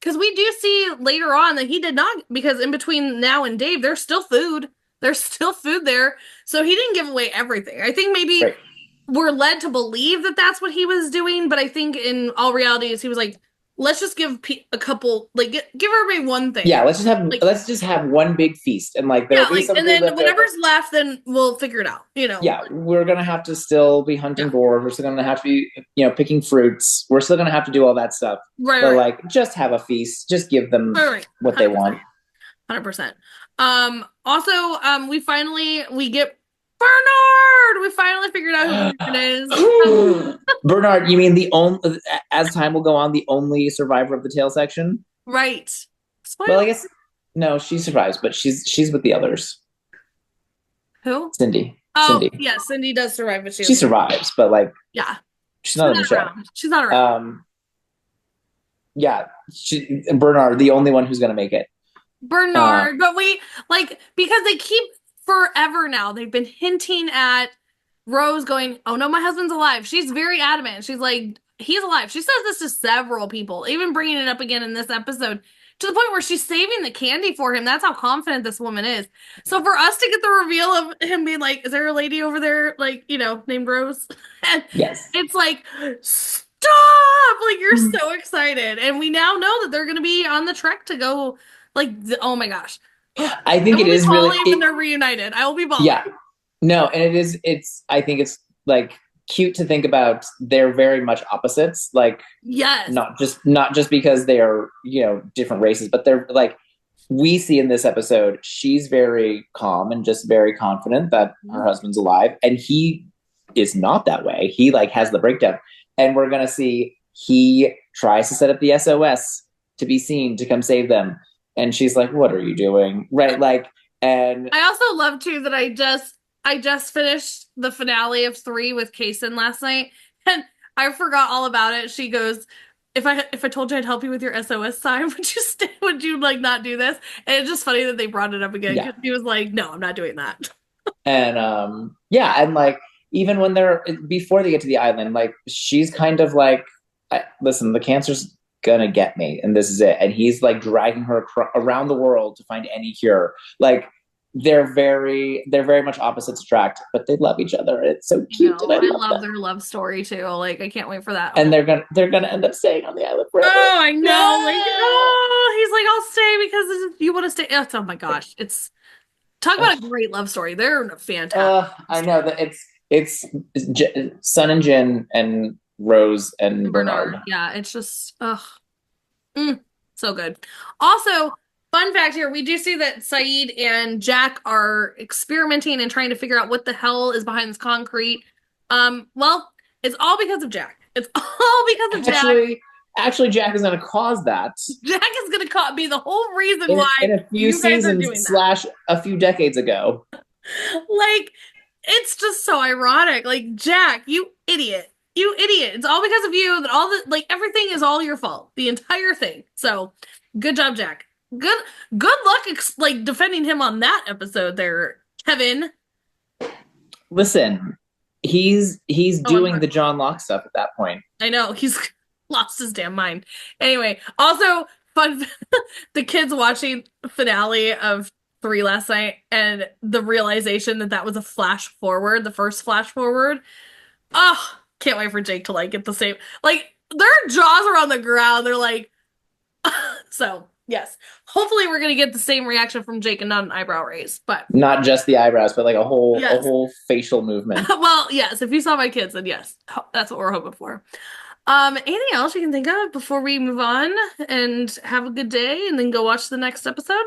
because we do see later on that he did not, because in between now and Dave, there's still food. There's still food there. So he didn't give away everything. I think maybe we're led to believe that that's what he was doing. But I think in all reality is he was like, let's just give a couple, like, give everybody one thing. Yeah, let's just have one big feast, and like there'll be some and then whatever's left, then we'll figure it out. Yeah, we're gonna have to still be hunting boars. We're still gonna have to be, picking fruits. We're still gonna have to do all that stuff. But like, just have a feast. Just give them what they want. 100%. Also, we get Bernard. We finally figured out who it is. Bernard, you mean the only, as time will go on, the only survivor of the tail section? Right. Spoiler. Well, I guess no, she survives, but she's with the others. Who? Cindy. Oh, Cindy. yeah, Cindy does survive, but she survives, but like, she's not in the show. She's not around. Bernard, the only one who's gonna make it. Bernard, but because they keep forever now, they've been hinting at Rose going, oh no, my husband's alive. She's very adamant. She's like, he's alive. She says this to several people, even bringing it up again in this episode, to the point where she's saving the candy for him. That's how confident this woman is. So for us to get the reveal of him being like, is there a lady over there, like, named Rose? And it's like, stop! Like, you're so excited. And we now know that they're going to be on the trek to go, like, oh my gosh. I think it is really when they're reunited. I will be bawling. Yeah. No, and I think it's like cute to think about. They're very much opposites. Like, not just because they are, different races, but they're like, we see in this episode, she's very calm and just very confident that her husband's alive. And he is not that way. He like has the breakdown. And we're going to see, he tries to set up the SOS to be seen to come save them. And she's like, what are you doing? Right. Like, and I also love too that I just finished the finale of 3 with Kason last night, and I forgot all about it. She goes, if I told you I'd help you with your SOS sign, would you like not do this? And it's just funny that they brought it up again, because she was like, no, I'm not doing that. And and like, even when before they get to the island, like, she's kind of like, listen, the cancer's gonna get me, and this is it. And he's like dragging her around the world to find any cure. Like they're very much opposites attract, but they love each other. It's so cute. I love their love story too. Like I can't wait for that. And they're gonna end up staying on the island forever. Oh, I know. Yeah! Like, oh, he's like, I'll stay because you want to stay. Oh my gosh, it's talk about a great love story. They're fantastic. I know that it's Sun and Jin and Rose and Bernard. Yeah, it's just so good. Also, fun fact here, we do see that Saeed and Jack are experimenting and trying to figure out what the hell is behind this concrete. Well, it's all because of Jack. It's all because of Jack. Actually, Jack is going to cause that. Jack is going to be the whole reason why in a few seasons / a few decades ago. Like, it's just so ironic. Like, Jack, you idiot. You idiot. It's all because of you that all the, like, everything is all your fault. The entire thing. So, good job, Jack. Good luck, like, defending him on that episode there, Kevin. Listen, he's doing the John Locke stuff at that point. I know. He's lost his damn mind. Anyway, also, fun, the kids watching the finale of 3 last night and the realization that was a flash forward, the first flash forward. Oh, can't wait for Jake to like get the same, like their jaws are on the ground. They're like, so yes, hopefully we're going to get the same reaction from Jake and not an eyebrow raise, but not just the eyebrows, but like a whole facial movement. Well, yes, if you saw my kids, then yes, that's what we're hoping for. Anything else you can think of before we move on and have a good day and then go watch the next episode?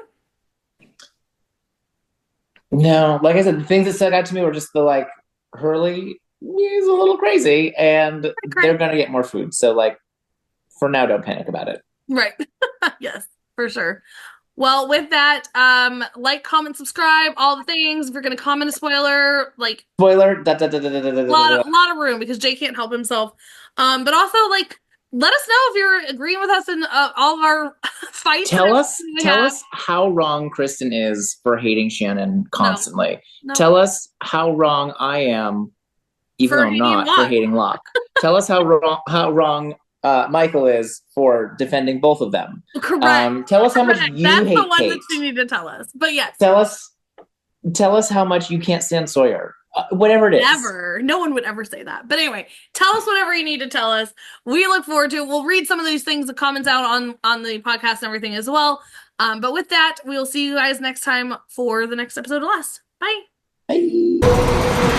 No, like I said, the things that stuck out to me were just the like Hurley is a little crazy and they're gonna get more food. So like for now, don't panic about it. Right. Yes, for sure. Well, with that, like, comment, subscribe, all the things. If you're gonna comment a spoiler, like spoiler, a lot of room because Jay can't help himself. But also like let us know if you're agreeing with us in all of our fights. Tell us how wrong Kristin is for hating Shannon constantly. No. Tell us how wrong I am, even though I'm not, for hating Locke. Tell us how wrong Michael is for defending both of them. Correct. Tell us how much you That's hate the one Kate. that you need to tell us. But yes. Tell us how much you can't stand Sawyer. Whatever it is. Never. No one would ever say that. But anyway, tell us whatever you need to tell us. We look forward to it. We'll read some of these things, the comments out on the podcast and everything as well. But with that, we'll see you guys next time for the next episode of Lost. Bye. Bye.